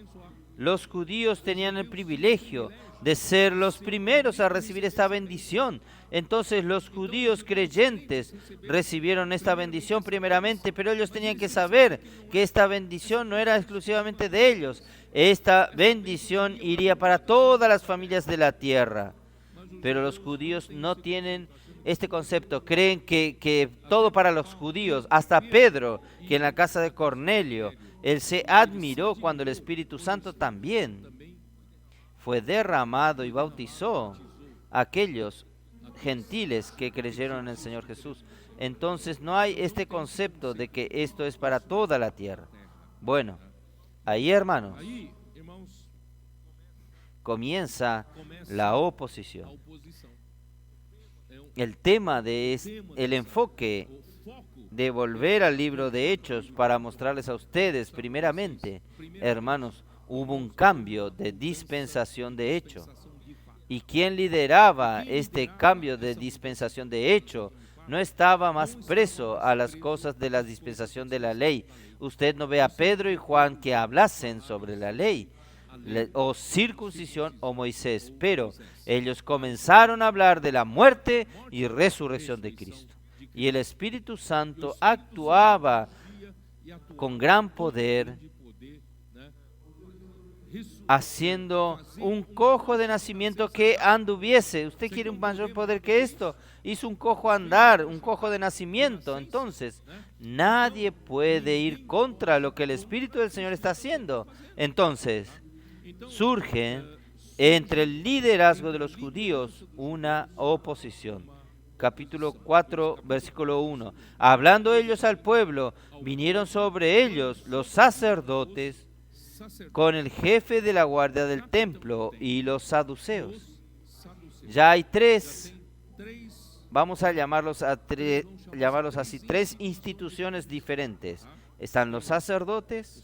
Los judíos tenían el privilegio de ser los primeros a recibir esta bendición. Entonces los judíos creyentes recibieron esta bendición primeramente, pero ellos tenían que saber que esta bendición no era exclusivamente de ellos. Esta bendición iría para todas las familias de la tierra. Pero los judíos no tienen este concepto, creen que todo para los judíos. Hasta Pedro, que en la casa de Cornelio, él se admiró cuando el Espíritu Santo también fue derramado y bautizó a aquellos gentiles que creyeron en el Señor Jesús. Entonces no hay este concepto de que esto es para toda la tierra. Bueno, ahí, hermanos, comienza la oposición. El tema el enfoque de volver al libro de Hechos para mostrarles a ustedes, primeramente, hermanos, hubo un cambio de dispensación de hecho. ¿Y quién lideraba este cambio de dispensación de hecho? No estaba más preso a las cosas de la dispensación de la ley. Usted no ve a Pedro y Juan que hablasen sobre la ley, o circuncisión o Moisés, pero ellos comenzaron a hablar de la muerte y resurrección de Cristo. Y el Espíritu Santo actuaba con gran poder, haciendo un cojo de nacimiento que anduviese. ¿Usted quiere un mayor poder que esto? Hizo un cojo andar, un cojo de nacimiento. Entonces, nadie puede ir contra lo que el Espíritu del Señor está haciendo. Entonces, surge entre el liderazgo de los judíos una oposición. Capítulo 4, versículo 1. Hablando ellos al pueblo, vinieron sobre ellos los sacerdotes con el jefe de la guardia del templo y los saduceos. Ya hay tres, vamos a llamarlos así, tres instituciones diferentes. Están los sacerdotes,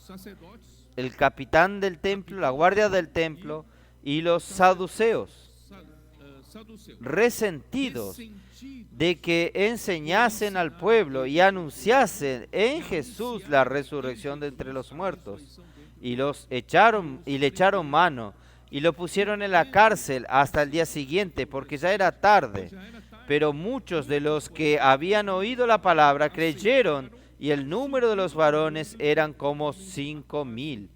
el capitán del templo, la guardia del templo y los saduceos, resentidos de que enseñasen al pueblo y anunciasen en Jesús la resurrección de entre los muertos. Y le echaron mano y lo pusieron en la cárcel hasta el día siguiente, porque ya era tarde. Pero muchos de los que habían oído la palabra creyeron, y el número de los varones eran como 5,000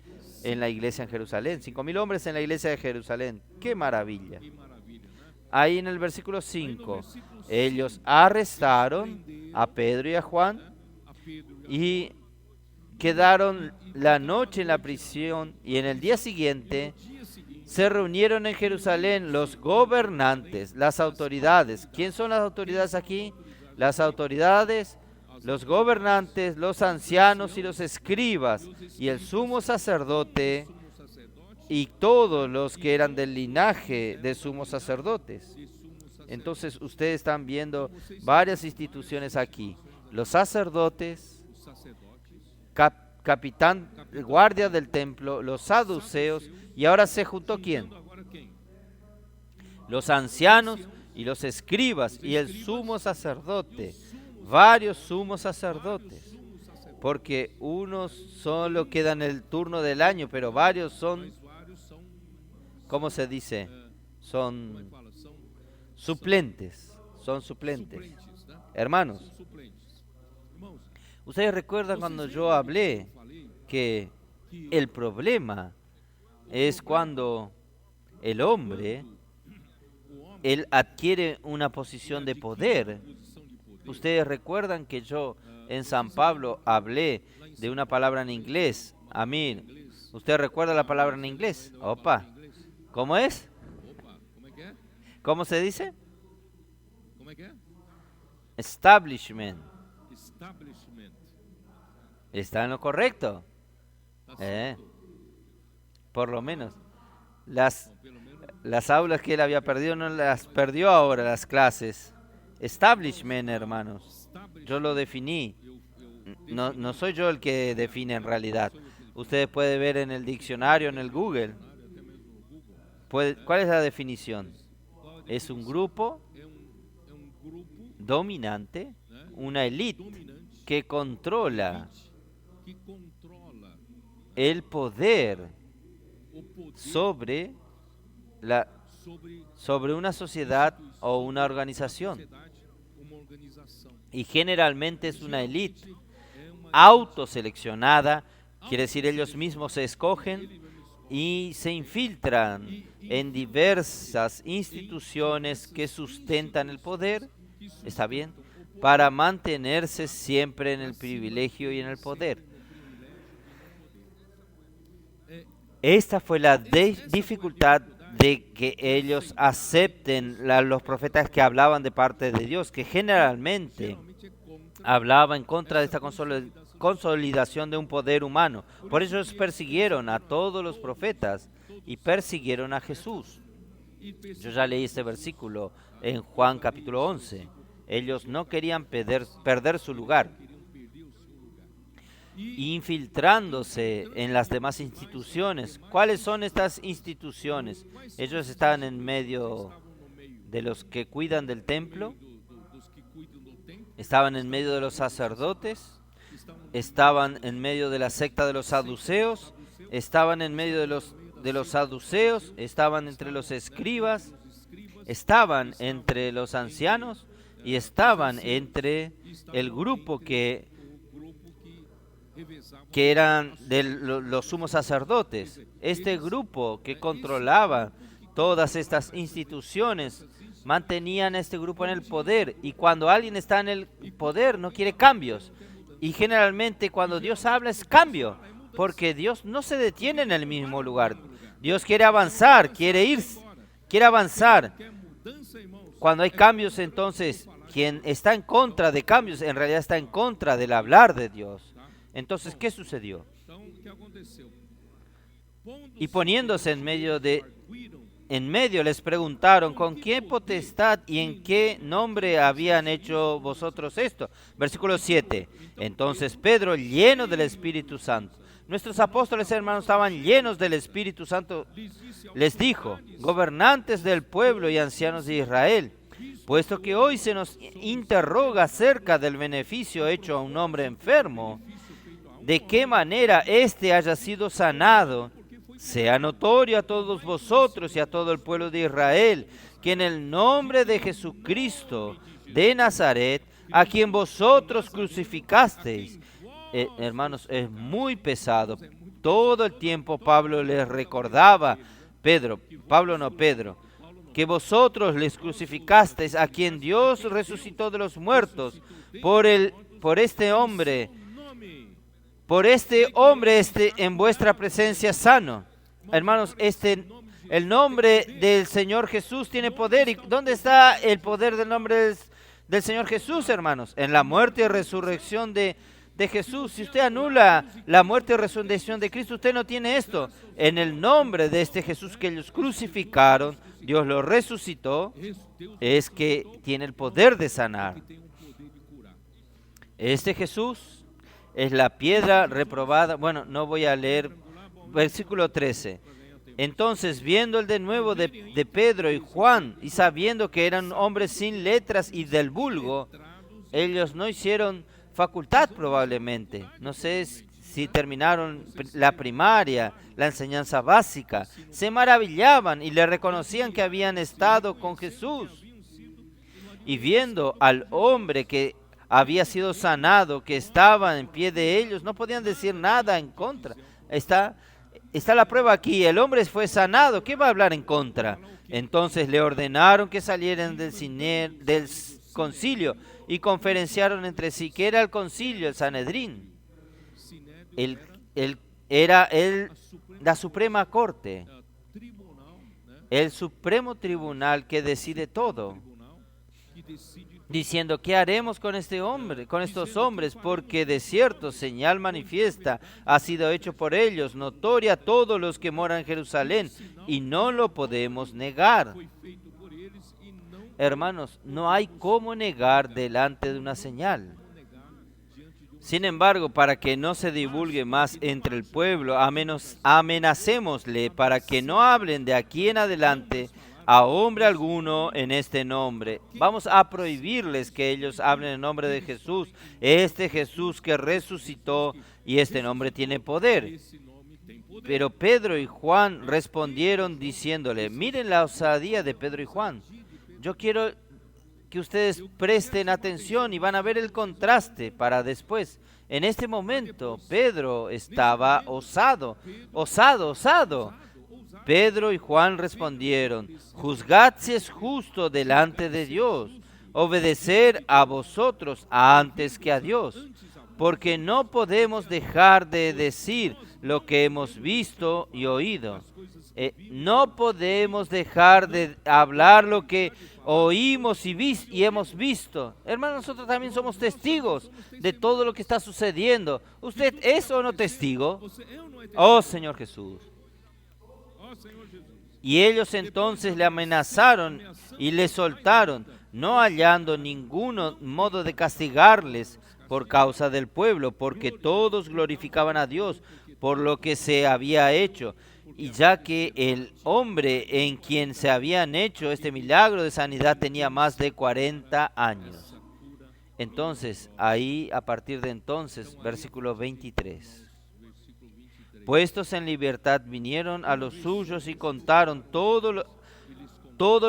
en la iglesia en Jerusalén. 5,000 hombres en la iglesia de Jerusalén. ¡Qué maravilla! Ahí en el versículo 5, ellos arrestaron a Pedro y a Juan y quedaron la noche en la prisión, y en el día siguiente se reunieron en Jerusalén los gobernantes, las autoridades. ¿Quién son las autoridades aquí? Las autoridades, los gobernantes, los ancianos y los escribas, y el sumo sacerdote y todos los que eran del linaje de sumos sacerdotes. Entonces ustedes están viendo varias instituciones aquí. Los sacerdotes, capitán, guardia del templo, los saduceos, y ahora se juntó ¿quién? Los ancianos y los escribas y el sumo sacerdote, varios sumos sacerdotes, porque unos solo quedan el turno del año, pero varios son, ¿cómo se dice? Son suplentes, Hermanos, ustedes recuerdan cuando yo hablé que el problema es cuando el hombre, él adquiere una posición de poder. Ustedes recuerdan que yo en San Pablo hablé de una palabra en inglés. Amén. ¿Usted recuerda la palabra en inglés? Opa. ¿Cómo es? ¿Cómo se dice? Establishment. ¿Está en lo correcto? Por lo menos. Las aulas que él había perdido no las perdió ahora, las clases. Establishment, hermanos. Yo lo definí. No soy yo el que define en realidad. Ustedes pueden ver en el diccionario, en el Google. ¿Cuál es la definición? Es un grupo dominante, una élite que controla el poder sobre una sociedad o una organización. Y generalmente es una élite autoseleccionada, quiere decir ellos mismos se escogen y se infiltran en diversas instituciones que sustentan el poder, ¿está bien? Para mantenerse siempre en el privilegio y en el poder. Esta fue la dificultad de que ellos acepten los profetas que hablaban de parte de Dios, que generalmente hablaban en contra de esta consolidación de un poder humano. Por eso ellos persiguieron a todos los profetas y persiguieron a Jesús. Yo ya leí este versículo en Juan capítulo 11. Ellos no querían perder su lugar, infiltrándose en las demás instituciones. ¿Cuáles son estas instituciones? Ellos estaban en medio de los que cuidan del templo, estaban en medio de los sacerdotes, estaban en medio de la secta de los saduceos, estaban en medio de los saduceos, estaban entre los escribas, estaban entre los ancianos y estaban entre el grupo que eran de los sumos sacerdotes. Este grupo que controlaba todas estas instituciones mantenían a este grupo en el poder, y cuando alguien está en el poder no quiere cambios, y generalmente cuando Dios habla es cambio, porque Dios no se detiene en el mismo lugar. Dios quiere avanzar, quiere avanzar. Cuando hay cambios, entonces quien está en contra de cambios en realidad está en contra del hablar de Dios. Entonces, ¿qué sucedió? Y poniéndose en medio les preguntaron, ¿con qué potestad y en qué nombre habían hecho vosotros esto? Versículo 7. Entonces Pedro, lleno del Espíritu Santo, nuestros apóstoles hermanos estaban llenos del Espíritu Santo, les dijo, gobernantes del pueblo y ancianos de Israel, puesto que hoy se nos interroga acerca del beneficio hecho a un hombre enfermo, de qué manera éste haya sido sanado, sea notorio a todos vosotros y a todo el pueblo de Israel, que en el nombre de Jesucristo de Nazaret, a quien vosotros crucificasteis, hermanos, es muy pesado. Todo el tiempo Pablo les recordaba, Pedro, que vosotros les crucificasteis, a quien Dios resucitó de los muertos, por este hombre en vuestra presencia sano. Hermanos, el nombre del Señor Jesús tiene poder. ¿Y dónde está el poder del nombre del Señor Jesús, hermanos? En la muerte y resurrección de de Jesús. Si usted anula la muerte y resurrección de Cristo, usted no tiene esto. En el nombre de este Jesús que ellos crucificaron, Dios lo resucitó, es que tiene el poder de sanar. Este Jesús es la piedra reprobada. Bueno, no voy a leer versículo 13. Entonces, viendo el de nuevo de Pedro y Juan, y sabiendo que eran hombres sin letras y del vulgo, ellos no hicieron facultad probablemente. No sé si terminaron la primaria, la enseñanza básica. Se maravillaban y le reconocían que habían estado con Jesús. Y viendo al hombre que había sido sanado, que estaba en pie de ellos, no podían decir nada en contra. Está la prueba aquí, el hombre fue sanado, ¿qué va a hablar en contra? Entonces le ordenaron que salieran del concilio y conferenciaron entre sí. ¿Qué era el concilio? El Sanedrín. Era la Suprema Corte, el Supremo Tribunal que decide todo, diciendo, ¿qué haremos con estos hombres? Porque de cierto señal manifiesta ha sido hecho por ellos, notoria a todos los que moran en Jerusalén, y no lo podemos negar. Hermanos, no hay cómo negar delante de una señal. Sin embargo, para que no se divulgue más entre el pueblo, amenacémosle para que no hablen de aquí en adelante a hombre alguno en este nombre. Vamos a prohibirles que ellos hablen en nombre de Jesús, este Jesús que resucitó, y este nombre tiene poder. Pero Pedro y Juan respondieron diciéndole, miren la osadía de Pedro y Juan. Yo quiero que ustedes presten atención y van a ver el contraste para después. En este momento, Pedro estaba osado. Pedro y Juan respondieron, juzgad si es justo delante de Dios, obedecer a vosotros antes que a Dios, porque no podemos dejar de decir lo que hemos visto y oído. No podemos dejar de hablar lo que oímos y hemos visto. Hermanos, nosotros también somos testigos de todo lo que está sucediendo. ¿Usted es o no testigo? Oh Señor Jesús. Y ellos entonces le amenazaron y le soltaron, no hallando ningún modo de castigarles por causa del pueblo, porque todos glorificaban a Dios por lo que se había hecho. Y ya que el hombre en quien se habían hecho este milagro de sanidad tenía más de 40 años. Entonces, ahí, a partir de entonces, versículo 23. Puestos en libertad, vinieron a los suyos y contaron todo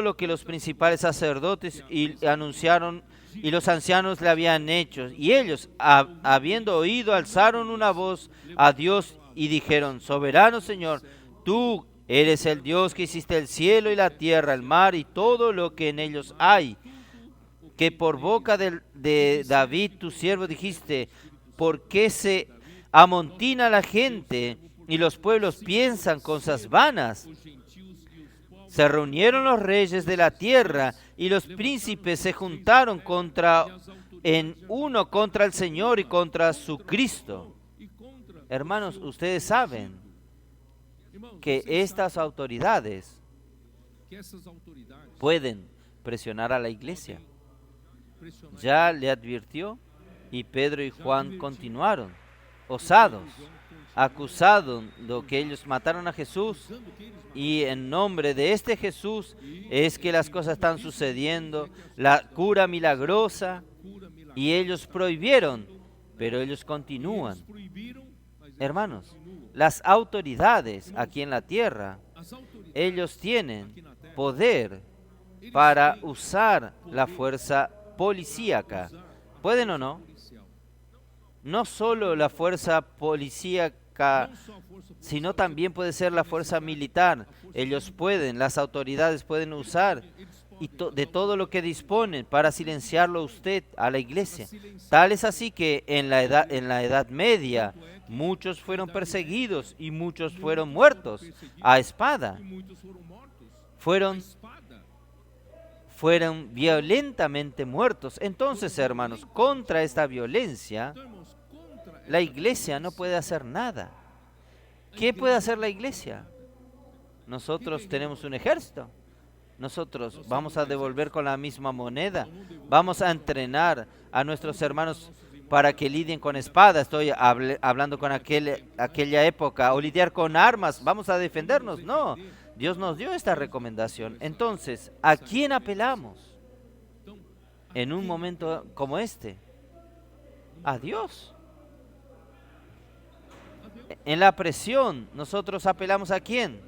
lo que los principales sacerdotes anunciaron y los ancianos le habían hecho. Y ellos, habiendo oído, alzaron una voz a Dios y dijeron, soberano Señor, tú eres el Dios que hiciste el cielo y la tierra, el mar y todo lo que en ellos hay, que por boca de David tu siervo dijiste, ¿por qué se amontina la gente y los pueblos piensan cosas vanas? Se reunieron los reyes de la tierra y los príncipes se juntaron en uno contra el Señor y contra su Cristo. Hermanos, ustedes saben que estas autoridades pueden presionar a la iglesia. Ya le advirtió y Pedro y Juan continuaron, osados, acusaron de que ellos mataron a Jesús y en nombre de este Jesús es que las cosas están sucediendo, la cura milagrosa, y ellos prohibieron, pero ellos continúan. Hermanos, las autoridades aquí en la tierra, ellos tienen poder para usar la fuerza policíaca. ¿Pueden o no? No solo la fuerza policíaca, sino también puede ser la fuerza militar. Ellos pueden, las autoridades pueden usar de todo lo que disponen para silenciarlo a usted, a la iglesia. Tal es así que en la Edad Media muchos fueron perseguidos y muchos fueron muertos a espada. Fueron violentamente muertos. Entonces, hermanos, contra esta violencia, La iglesia no puede hacer nada. ¿Qué puede hacer la iglesia? Nosotros tenemos un ejército. Nosotros vamos a devolver con la misma moneda. Vamos a entrenar a nuestros hermanos para que lidien con espadas. Estoy hablando con aquella época. O lidiar con armas. Vamos a defendernos. No. Dios nos dio esta recomendación. Entonces, ¿a quién apelamos en un momento como este? A Dios. En la presión, nosotros apelamos ¿a quién?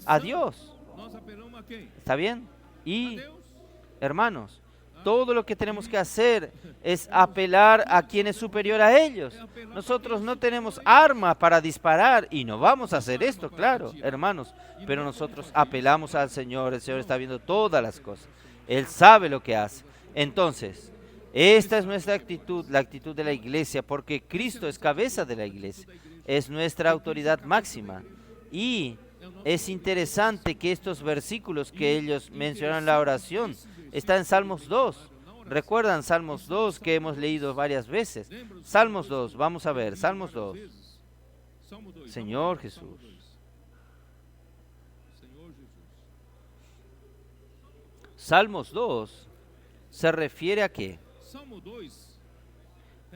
A Dios. ¿Está bien? Y, hermanos, todo lo que tenemos que hacer es apelar a quien es superior a ellos. Nosotros no tenemos arma para disparar y no vamos a hacer esto, claro, hermanos. Pero nosotros apelamos al Señor. El Señor está viendo todas las cosas. Él sabe lo que hace. Entonces, esta es nuestra actitud, la actitud de la iglesia, porque Cristo es cabeza de la iglesia. Es nuestra autoridad máxima. Y es interesante que estos versículos que ellos mencionan en la oración están en Salmos 2. ¿Recuerdan Salmos 2 que hemos leído varias veces? Salmos 2, vamos a ver, Salmos 2. Señor Jesús. Salmos 2 se refiere a qué?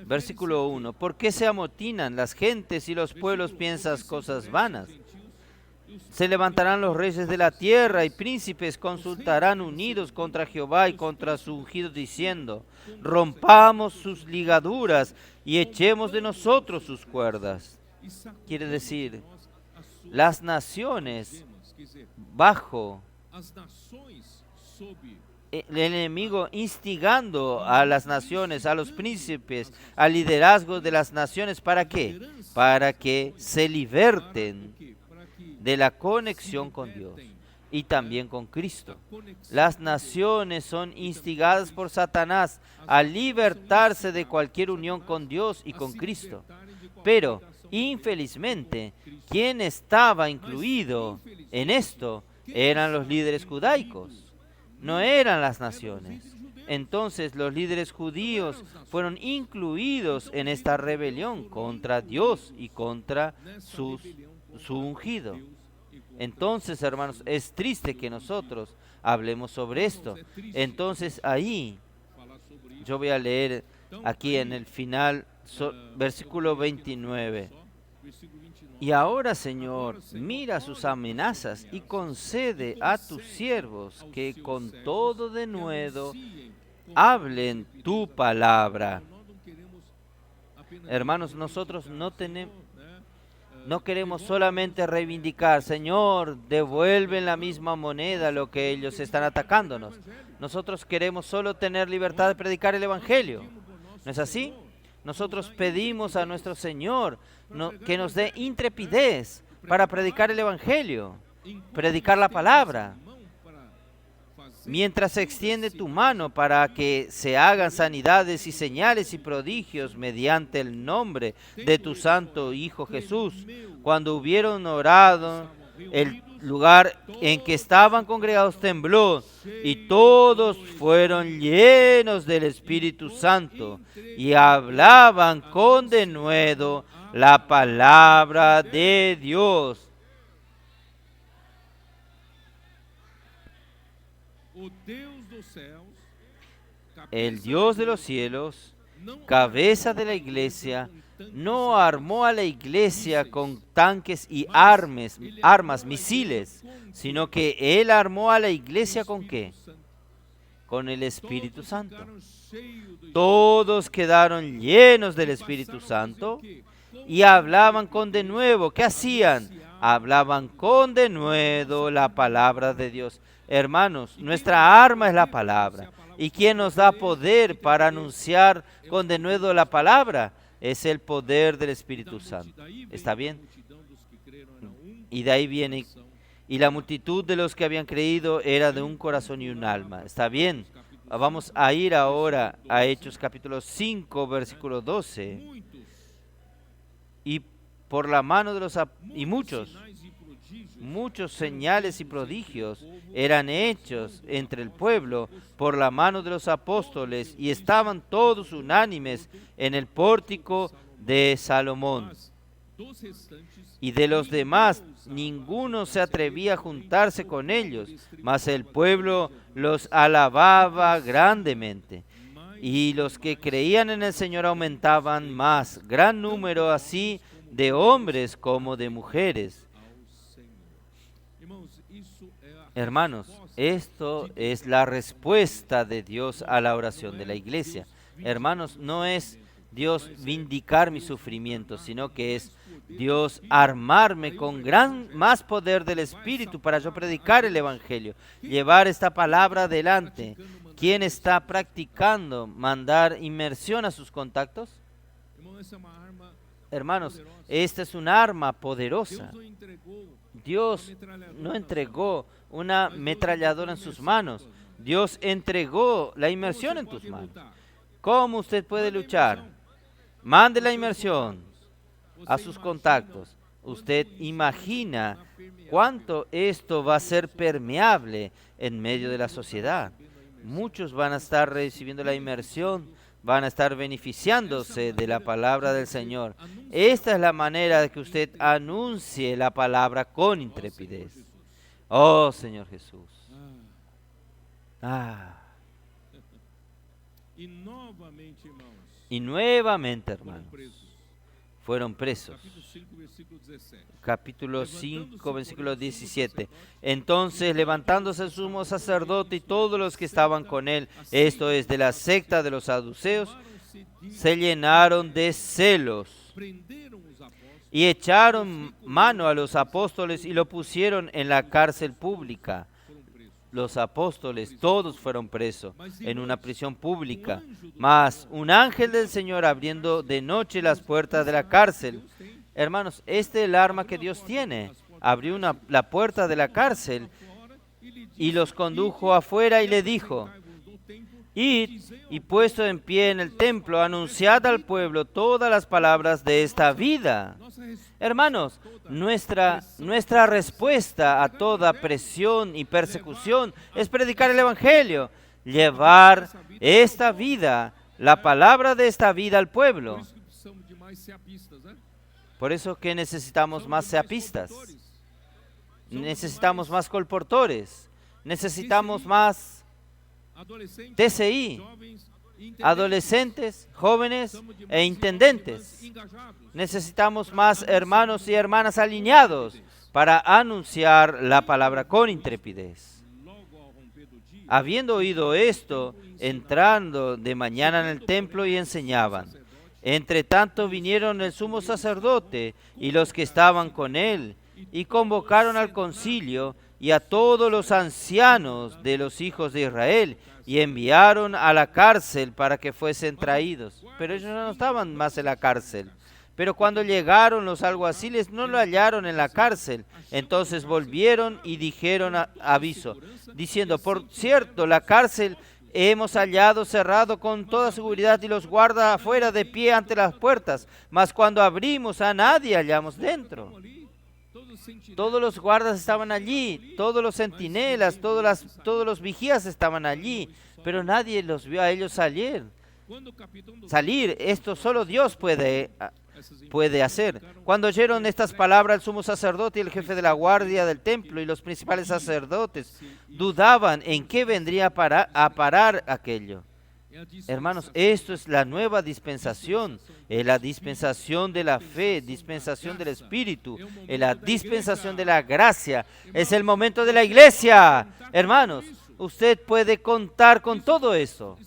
Versículo 1. ¿Por qué se amotinan las gentes y los pueblos piensan cosas vanas? Se levantarán los reyes de la tierra y príncipes consultarán unidos contra Jehová y contra su ungido diciendo, rompamos sus ligaduras y echemos de nosotros sus cuerdas. Quiere decir, las naciones bajo el enemigo instigando a las naciones, a los príncipes, al liderazgo de las naciones, ¿para qué? Para que se liberten de la conexión con Dios y también con Cristo. Las naciones son instigadas por Satanás a libertarse de cualquier unión con Dios y con Cristo. Pero, infelizmente, quien estaba incluido en esto eran los líderes judaicos. No eran las naciones. Entonces los líderes judíos fueron incluidos en esta rebelión contra Dios y contra su ungido. Entonces, hermanos, es triste que nosotros hablemos sobre esto. Entonces ahí, yo voy a leer aquí en el final, versículo 29. Y ahora, Señor, mira sus amenazas y concede a tus siervos que con todo denuedo hablen tu palabra. Hermanos, nosotros no queremos solamente reivindicar, Señor, devuelven la misma moneda lo que ellos están atacándonos. Nosotros queremos solo tener libertad de predicar el Evangelio. ¿No es así? Nosotros pedimos a nuestro Señor que nos dé intrepidez para predicar el Evangelio, predicar la palabra. Mientras se extiende tu mano para que se hagan sanidades y señales y prodigios mediante el nombre de tu santo Hijo Jesús. Cuando hubieron orado, el lugar en que estaban congregados tembló y todos fueron llenos del Espíritu Santo y hablaban con denuedo la palabra de Dios. El Dios de los cielos, cabeza de la iglesia, no armó a la iglesia con tanques y armas, misiles, sino que Él armó a la iglesia ¿con qué? Con el Espíritu Santo. Todos quedaron llenos del Espíritu Santo y hablaban con denuedo. ¿Qué hacían? Hablaban con denuedo la palabra de Dios. Hermanos, nuestra arma es la palabra. ¿Y quién nos da poder para anunciar con denuedo la palabra? Es el poder del Espíritu Santo. ¿Está bien? Y de ahí viene. Y la multitud de los que habían creído era de un corazón y un alma. ¿Está bien? Vamos a ir ahora a Hechos capítulo 5, versículo 12. Y por la mano de los muchos señales y prodigios eran hechos entre el pueblo por la mano de los apóstoles, y estaban todos unánimes en el pórtico de Salomón. Y de los demás, ninguno se atrevía a juntarse con ellos, mas el pueblo los alababa grandemente. Y los que creían en el Señor aumentaban más, gran número así de hombres como de mujeres. Hermanos, esto es la respuesta de Dios a la oración de la iglesia. Hermanos, no es Dios vindicar mi sufrimiento, sino que es Dios armarme con más poder del Espíritu para yo predicar el Evangelio, llevar esta palabra adelante. ¿Quién está practicando mandar inmersión a sus contactos? Hermanos, esta es un arma poderosa. Dios no entregó una ametralladora en sus manos. Dios entregó la inmersión en tus manos. ¿Cómo usted puede luchar? Mande la inmersión a sus contactos. Usted imagina cuánto esto va a ser permeable en medio de la sociedad. Muchos van a estar recibiendo la inmersión, van a estar beneficiándose de la palabra del Señor. Esta es la manera de que usted anuncie la palabra con intrepidez. Oh, Señor Jesús. Y nuevamente, hermanos, fueron presos. Capítulo 5, versículo 17. Entonces, levantándose el sumo sacerdote y todos los que estaban con él, esto es, de la secta de los saduceos, se llenaron de celos y echaron mano a los apóstoles y lo pusieron en la cárcel pública. Los apóstoles todos fueron presos en una prisión pública, mas un ángel del Señor abriendo de noche las puertas de la cárcel. Hermanos, este es el arma que Dios tiene. Abrió la puerta de la cárcel y los condujo afuera y le dijo: id y puesto en pie en el templo, anunciad al pueblo todas las palabras de esta vida. Hermanos, nuestra respuesta a toda presión y persecución es predicar el Evangelio, llevar esta vida, la palabra de esta vida al pueblo. Por eso que necesitamos más seapistas, necesitamos más colportores, necesitamos más TCI, adolescentes, jóvenes e intendentes. Necesitamos más hermanos y hermanas alineados para anunciar la palabra con intrepidez. Habiendo oído esto, entrando de mañana en el templo y enseñaban. Entre tanto vinieron el sumo sacerdote y los que estaban con él, y convocaron al concilio y a todos los ancianos de los hijos de Israel, y enviaron a la cárcel para que fuesen traídos. Pero ellos no estaban más en la cárcel. Pero cuando llegaron los alguaciles no lo hallaron en la cárcel. Entonces volvieron y dijeron aviso, diciendo: por cierto, la cárcel hemos hallado cerrado con toda seguridad y los guardas afuera de pie ante las puertas. Mas cuando abrimos, a nadie hallamos dentro. Todos los guardas estaban allí, todos los centinelas, todos los vigías estaban allí, pero nadie los vio a ellos salir. Esto solo Dios puede hacer. Cuando oyeron estas palabras, el sumo sacerdote y el jefe de la guardia del templo y los principales sacerdotes dudaban en qué vendría a parar aquello. Hermanos, esto es la nueva dispensación, es la dispensación de la fe, dispensación del Espíritu, es la dispensación de la gracia, es el momento de la iglesia. Hermanos, usted puede contar con todo eso.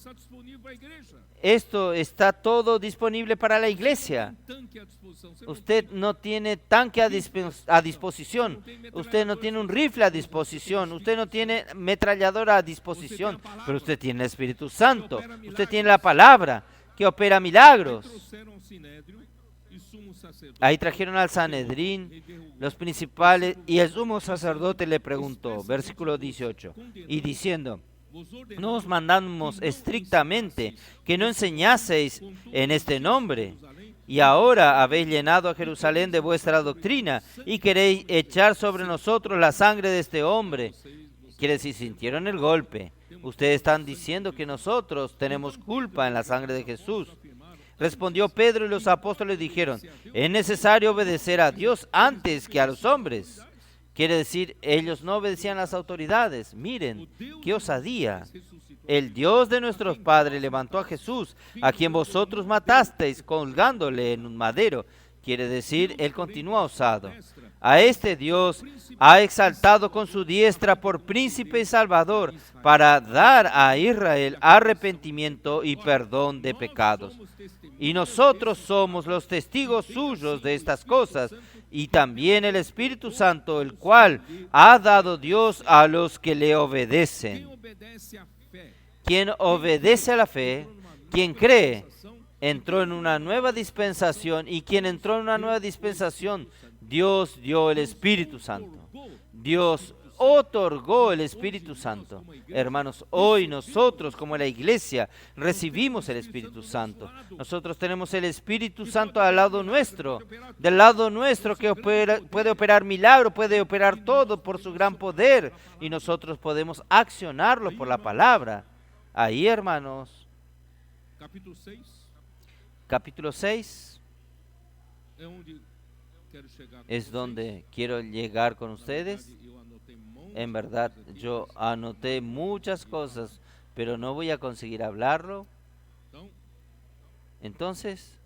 Esto está todo disponible para la iglesia. Usted no tiene tanque a disposición, usted no tiene un rifle a disposición, usted no tiene metralladora a disposición, pero usted tiene el Espíritu Santo, usted tiene la palabra que opera milagros. Ahí trajeron al Sanedrín, los principales, y el sumo sacerdote le preguntó, versículo 18, y diciendo: nos mandamos estrictamente que no enseñaseis en este nombre, y ahora habéis llenado a Jerusalén de vuestra doctrina y queréis echar sobre nosotros la sangre de este hombre. Quiere decir, sintieron el golpe. Ustedes están diciendo que nosotros tenemos culpa en la sangre de Jesús. Respondió Pedro y los apóstoles dijeron: es necesario obedecer a Dios antes que a los hombres. Quiere decir, ellos no obedecían a las autoridades. Miren, qué osadía. El Dios de nuestros padres levantó a Jesús, a quien vosotros matasteis colgándole en un madero. Quiere decir, él continúa osado. A este Dios ha exaltado con su diestra por príncipe y salvador, para dar a Israel arrepentimiento y perdón de pecados. Y nosotros somos los testigos suyos de estas cosas, y también el Espíritu Santo, el cual ha dado Dios a los que le obedecen. Quien obedece a la fe, quien cree, entró en una nueva dispensación, y quien entró en una nueva dispensación, Dios dio el Espíritu Santo. Dios otorgó el Espíritu Santo. Hermanos, hoy nosotros como la iglesia recibimos el Espíritu Santo. Nosotros tenemos el Espíritu Santo al lado nuestro, del lado nuestro, que puede operar milagro, puede operar todo por su gran poder, y nosotros podemos accionarlo por la palabra. Ahí, hermanos, capítulo 6 es donde quiero llegar con ustedes. En verdad, yo anoté muchas cosas, pero no voy a conseguir hablarlo. Entonces,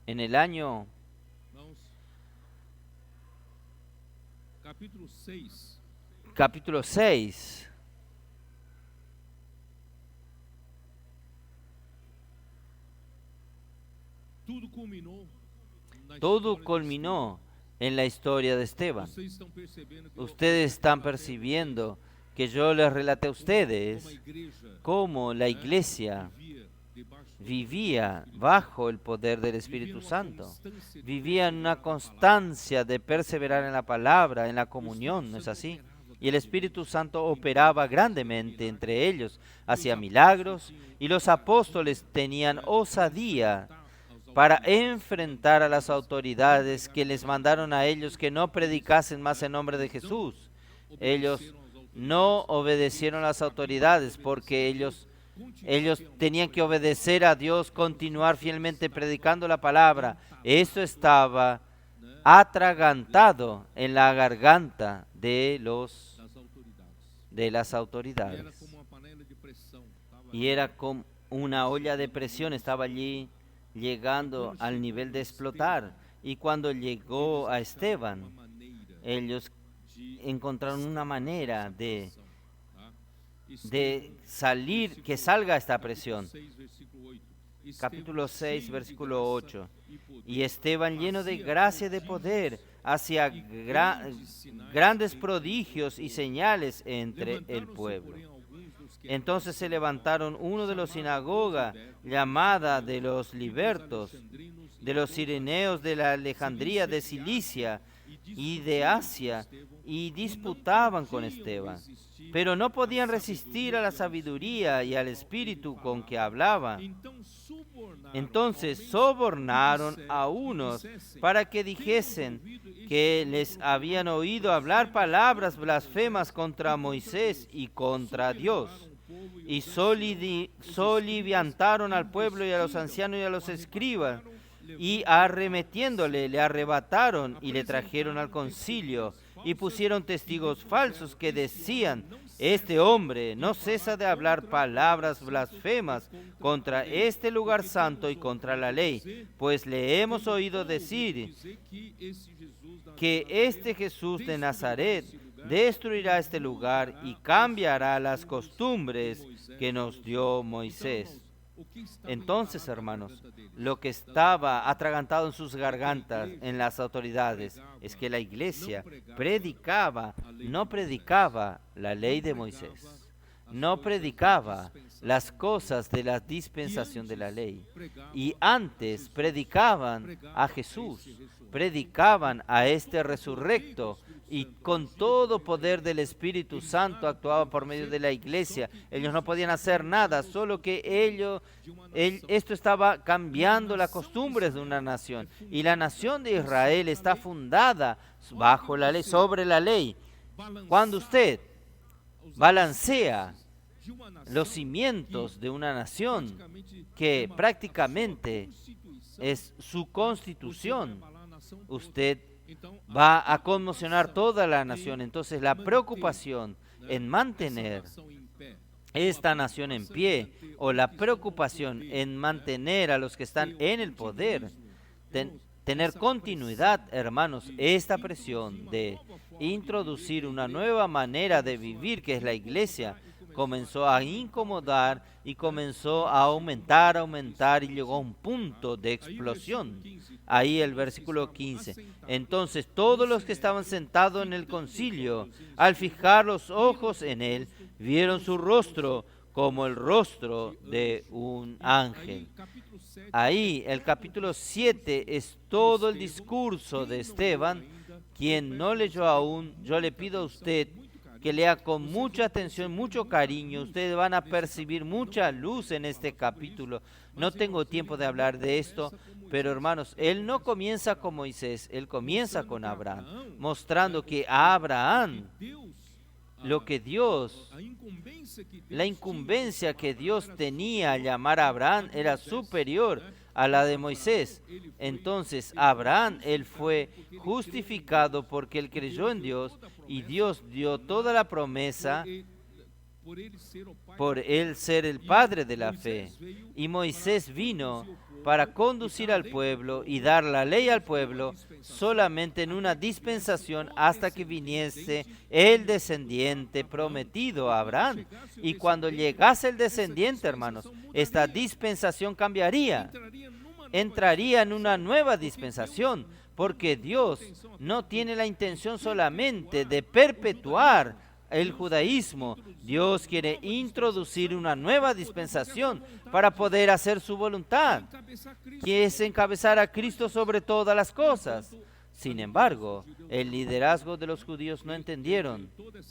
en el año capítulo 6, todo culminó en la historia de Esteban. Ustedes están percibiendo que yo les relaté a ustedes cómo la iglesia vivía bajo el poder del Espíritu Santo. Vivía en una constancia de perseverar en la palabra, en la comunión, ¿no es así? Y el Espíritu Santo operaba grandemente entre ellos, hacía milagros, y los apóstoles tenían osadía para enfrentar a las autoridades que les mandaron a ellos que no predicasen más en nombre de Jesús. Ellos no obedecieron a las autoridades porque ellos tenían que obedecer a Dios, continuar fielmente predicando la palabra. Eso estaba atragantado en la garganta de las autoridades. Y era como una olla de presión, estaba allí llegando al nivel de explotar. Y cuando llegó a Esteban, ellos encontraron una manera de salir, que salga esta presión. Capítulo 6, versículo 8. Y Esteban, lleno de gracia y de poder, hacía grandes prodigios y señales entre el pueblo. Entonces se levantaron uno de los sinagoga, llamada de los libertos, de los cireneos de la Alejandría, de Cilicia y de Asia, y disputaban con Esteban. Pero no podían resistir a la sabiduría y al espíritu con que hablaba. Entonces sobornaron a unos para que dijesen que les habían oído hablar palabras blasfemas contra Moisés y contra Dios. Y soliviantaron al pueblo y a los ancianos y a los escribas, y arremetiéndole le arrebataron y le trajeron al concilio, y pusieron testigos falsos que decían: este hombre no cesa de hablar palabras blasfemas contra este lugar santo y contra la ley, pues le hemos oído decir que este Jesús de Nazaret destruirá este lugar y cambiará las costumbres que nos dio Moisés. Entonces, hermanos, lo que estaba atragantado en sus gargantas, en las autoridades, es que la iglesia no predicaba la ley de Moisés, no predicaba las cosas de la dispensación de la ley, y antes predicaban a Jesús, predicaban a este resurrecto, y con todo poder del Espíritu Santo actuaba por medio de la iglesia. Ellos no podían hacer nada, solo que esto estaba cambiando las costumbres de una nación. Y la nación de Israel está fundada bajo la ley, sobre la ley. Cuando usted balancea los cimientos de una nación que prácticamente es su constitución. Usted va a conmocionar toda la nación. Entonces la preocupación en mantener esta nación en pie, o la preocupación en mantener a los que están en el poder, tener continuidad, hermanos, esta presión de introducir una nueva manera de vivir, que es la iglesia, comenzó a incomodar y comenzó a aumentar y llegó a un punto de explosión. Ahí el versículo 15. Entonces todos los que estaban sentados en el concilio, al fijar los ojos en él, vieron su rostro como el rostro de un ángel. Ahí el capítulo 7 es todo el discurso de Esteban. Quien no leyó aún, yo le pido a usted que lea con mucha atención, mucho cariño. Ustedes van a percibir mucha luz en este capítulo. No tengo tiempo de hablar de esto, pero hermanos, él no comienza con Moisés, él comienza con Abraham, mostrando que a Abraham, lo que Dios, la incumbencia que Dios tenía al llamar a Abraham era superior a la de Moisés. Entonces Abraham, él fue justificado porque él creyó en Dios, y Dios dio toda la promesa por él ser el padre de la fe. Y Moisés vino para conducir al pueblo y dar la ley al pueblo solamente en una dispensación hasta que viniese el descendiente prometido a Abraham. Y cuando llegase el descendiente, hermanos, esta dispensación cambiaría. Entraría en una nueva dispensación, porque Dios no tiene la intención solamente de perpetuar el judaísmo. Dios quiere introducir una nueva dispensación para poder hacer su voluntad, que es encabezar a Cristo sobre todas las cosas. Sin embargo, el liderazgo de los judíos no entendieron,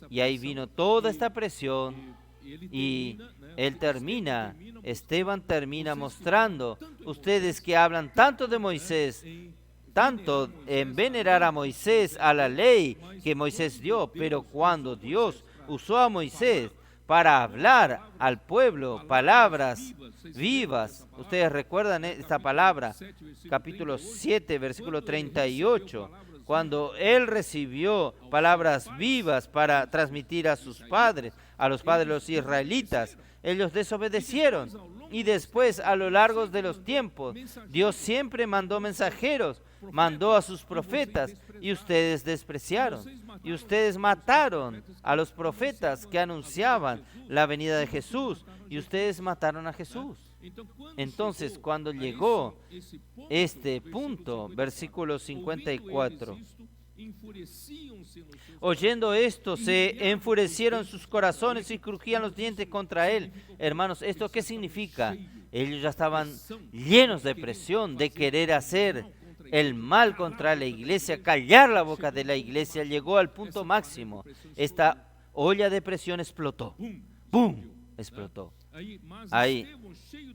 y ahí vino toda esta presión, y Esteban termina mostrando, ustedes que hablan tanto de Moisés, tanto en venerar a Moisés, a la ley que Moisés dio, pero cuando Dios usó a Moisés para hablar al pueblo palabras vivas, ustedes recuerdan esta palabra, capítulo 7, versículo 38, cuando él recibió palabras vivas para transmitir a sus padres, a los padres de los israelitas, ellos desobedecieron. Y después, a lo largo de los tiempos, Dios siempre mandó mensajeros, mandó a sus profetas, y ustedes despreciaron. Y ustedes mataron a los profetas que anunciaban la venida de Jesús, y ustedes mataron a Jesús. Entonces, cuando llegó este punto, versículo 54, oyendo esto, se enfurecieron sus corazones y crujían los dientes contra él. Hermanos, ¿esto qué significa? Ellos ya estaban llenos de presión, de querer hacer el mal contra la iglesia, callar la boca de la iglesia. Llegó al punto máximo. Esta olla de presión explotó. ¡Pum! Explotó. Ahí.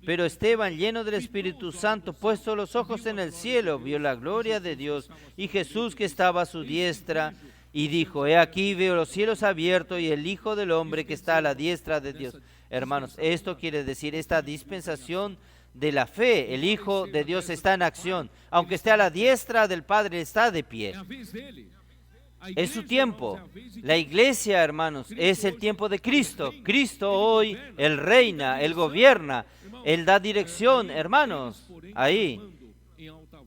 Pero Esteban, lleno del Espíritu Santo, puesto los ojos en el cielo, vio la gloria de Dios y Jesús que estaba a su diestra, y dijo: he aquí veo los cielos abiertos y el Hijo del Hombre que está a la diestra de Dios. Hermanos, esto quiere decir esta dispensación de la fe. El Hijo de Dios está en acción. Aunque esté a la diestra del Padre, está de pie. Es su tiempo. La iglesia, hermanos, es el tiempo de Cristo. Cristo hoy, Él reina, Él gobierna, Él da dirección, hermanos. Ahí.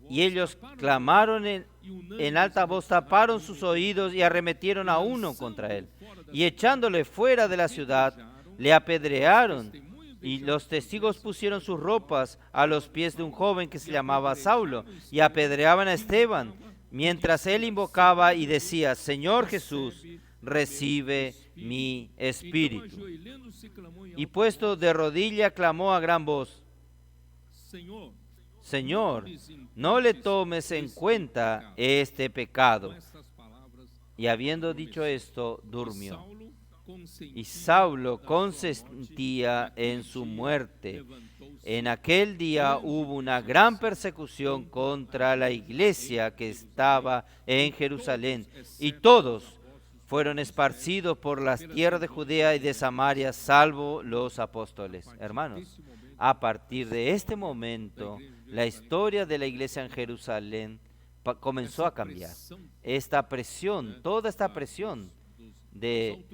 Y ellos clamaron en alta voz, taparon sus oídos y arremetieron a uno contra Él. Y echándole fuera de la ciudad, le apedrearon. Y los testigos pusieron sus ropas a los pies de un joven que se llamaba Saulo, y apedreaban a Esteban, mientras él invocaba y decía: Señor Jesús, recibe mi espíritu. Y puesto de rodilla, clamó a gran voz: Señor, no le tomes en cuenta este pecado. Y habiendo dicho esto, durmió. Y Saulo consentía en su muerte. En aquel día hubo una gran persecución contra la iglesia que estaba en Jerusalén, y todos fueron esparcidos por las tierras de Judea y de Samaria, salvo los apóstoles. Hermanos, a partir de este momento, la historia de la iglesia en Jerusalén comenzó a cambiar. Esta presión, toda esta presión de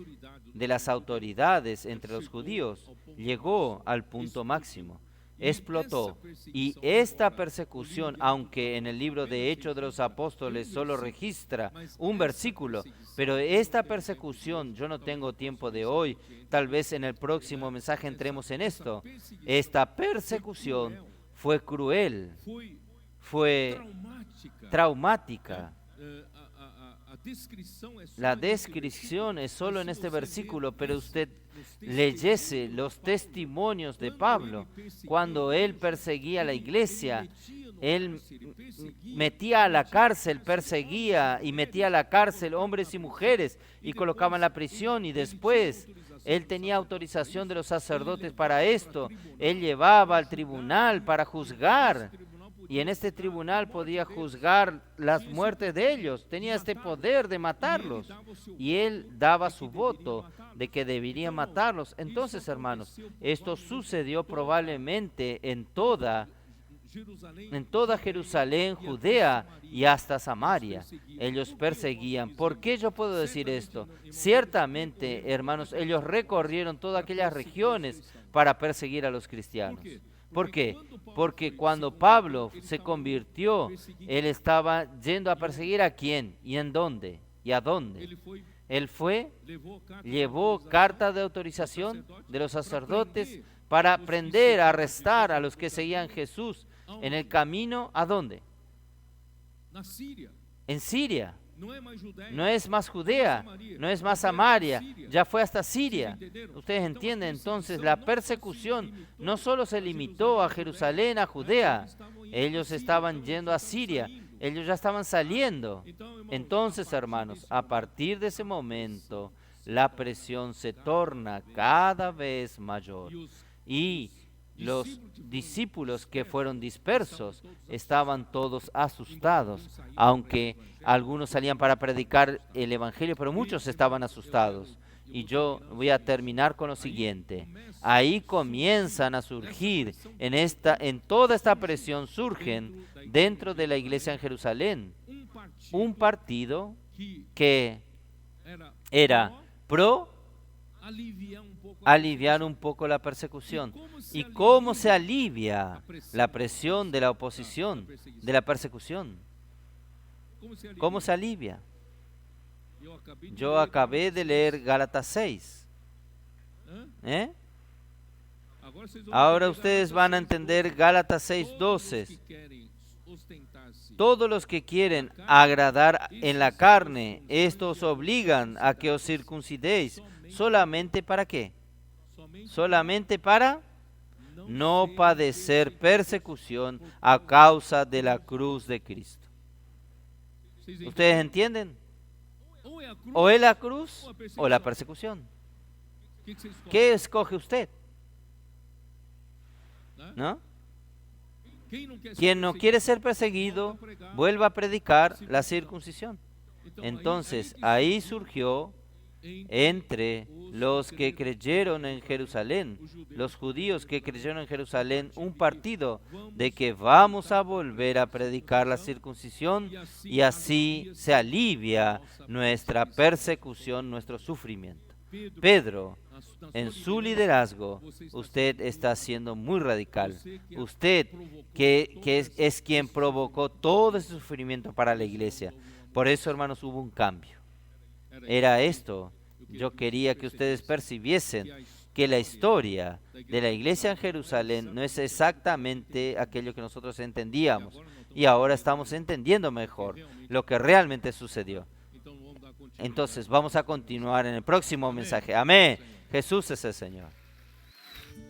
las autoridades entre los judíos llegó al punto máximo, explotó. Y esta persecución, aunque en el libro de Hechos de los Apóstoles solo registra un versículo, pero esta persecución, yo no tengo tiempo de hoy, tal vez en el próximo mensaje entremos en esto. Esta persecución fue cruel, fue traumática. La descripción es solo en este versículo, pero usted leyese los testimonios de Pablo. Cuando él perseguía a la iglesia, él metía a la cárcel, perseguía y metía a la cárcel hombres y mujeres y colocaba en la prisión, y después él tenía autorización de los sacerdotes para esto. Él llevaba al tribunal para juzgar. Y en este tribunal podía juzgar las muertes de ellos. Tenía este poder de matarlos. Y él daba su voto de que debería matarlos. Entonces, hermanos, esto sucedió probablemente en toda Jerusalén, Judea y hasta Samaria. Ellos perseguían. ¿Por qué yo puedo decir esto? Ciertamente, hermanos, ellos recorrieron todas aquellas regiones para perseguir a los cristianos. ¿Por qué? Porque cuando Pablo se convirtió, él estaba yendo a perseguir ¿a quién? ¿Y en dónde? ¿Y a dónde? Él llevó carta de autorización de los sacerdotes para prender, arrestar a los que seguían Jesús en el camino. ¿A dónde? En Siria. No es más Judea, no es más Samaria, ya fue hasta Siria. Ustedes entienden, entonces la persecución no solo se limitó a Jerusalén, a Judea, ellos estaban yendo a Siria, ellos ya estaban saliendo. Entonces, hermanos, a partir de ese momento, la presión se torna cada vez mayor. Y los discípulos que fueron dispersos estaban todos asustados, aunque algunos salían para predicar el evangelio, pero muchos estaban asustados. Y yo voy a terminar con lo siguiente. Ahí comienzan a surgir, en toda esta presión surgen dentro de la iglesia en Jerusalén un partido que era pro aliviar un poco la persecución. ¿Y cómo se alivia la presión de la oposición, de la persecución? ¿Cómo se alivia? Yo acabé de leer Gálatas 6. Ahora ustedes van a entender Gálatas 6:12. Todos los que quieren agradar en la carne, estos obligan a que os circuncidéis. ¿Solamente para qué? Solamente para no padecer persecución a causa de la cruz de Cristo. ¿Ustedes entienden? O es la cruz o la persecución. ¿Qué escoge usted? ¿No? Quien no quiere ser perseguido, vuelva a predicar la circuncisión. Entonces, ahí surgió entre los que creyeron en Jerusalén, los judíos que creyeron en Jerusalén, un partido de que vamos a volver a predicar la circuncisión y así se alivia nuestra persecución, nuestro sufrimiento. Pedro, en su liderazgo, usted está siendo muy radical. Usted que es quien provocó todo ese sufrimiento para la iglesia. Por eso, hermanos, hubo un cambio. Era esto. Yo quería que ustedes percibiesen que la historia de la iglesia en Jerusalén no es exactamente aquello que nosotros entendíamos. Y ahora estamos entendiendo mejor lo que realmente sucedió. Entonces, vamos a continuar en el próximo mensaje. Amén. Jesús es el Señor.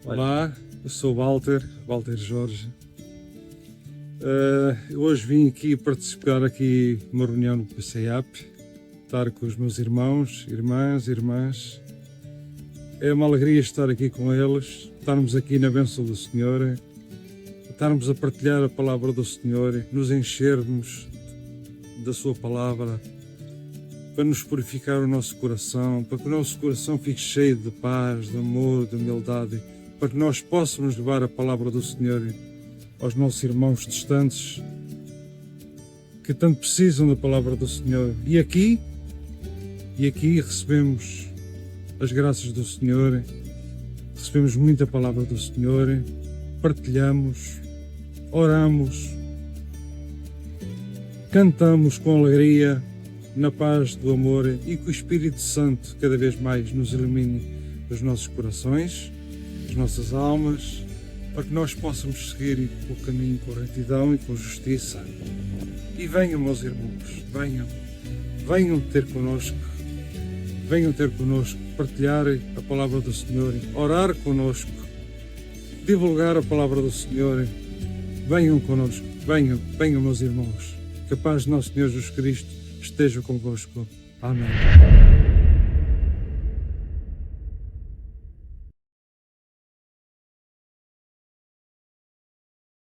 Olá, eu sou Walter Jorge. Hoje vim aqui participar aqui numa reunião no PCAP, estar com os meus irmãos, irmãs. É uma alegria estar aqui com eles, estarmos aqui na bênção do Senhor, estarmos a partilhar a palavra do Senhor, nos enchermos da sua palavra, para nos purificar o nosso coração, para que o nosso coração fique cheio de paz, de amor, de humildade, para que nós possamos levar a palavra do Senhor aos nossos irmãos distantes que tanto precisam da palavra do Senhor. E aqui recebemos as graças do Senhor, recebemos muita palavra do Senhor, partilhamos, oramos, cantamos com alegria, na paz do amor, e que o Espírito Santo cada vez mais nos ilumine os nossos corações, as nossas almas, para que nós possamos seguir o caminho com retidão e com justiça. E venham, meus irmãos, venham ter connosco, partilhar a palavra do Senhor, orar connosco, divulgar a palavra do Senhor. Venham connosco, venham, meus irmãos. Que a paz de nosso Senhor Jesus Cristo esteja convosco. Amém.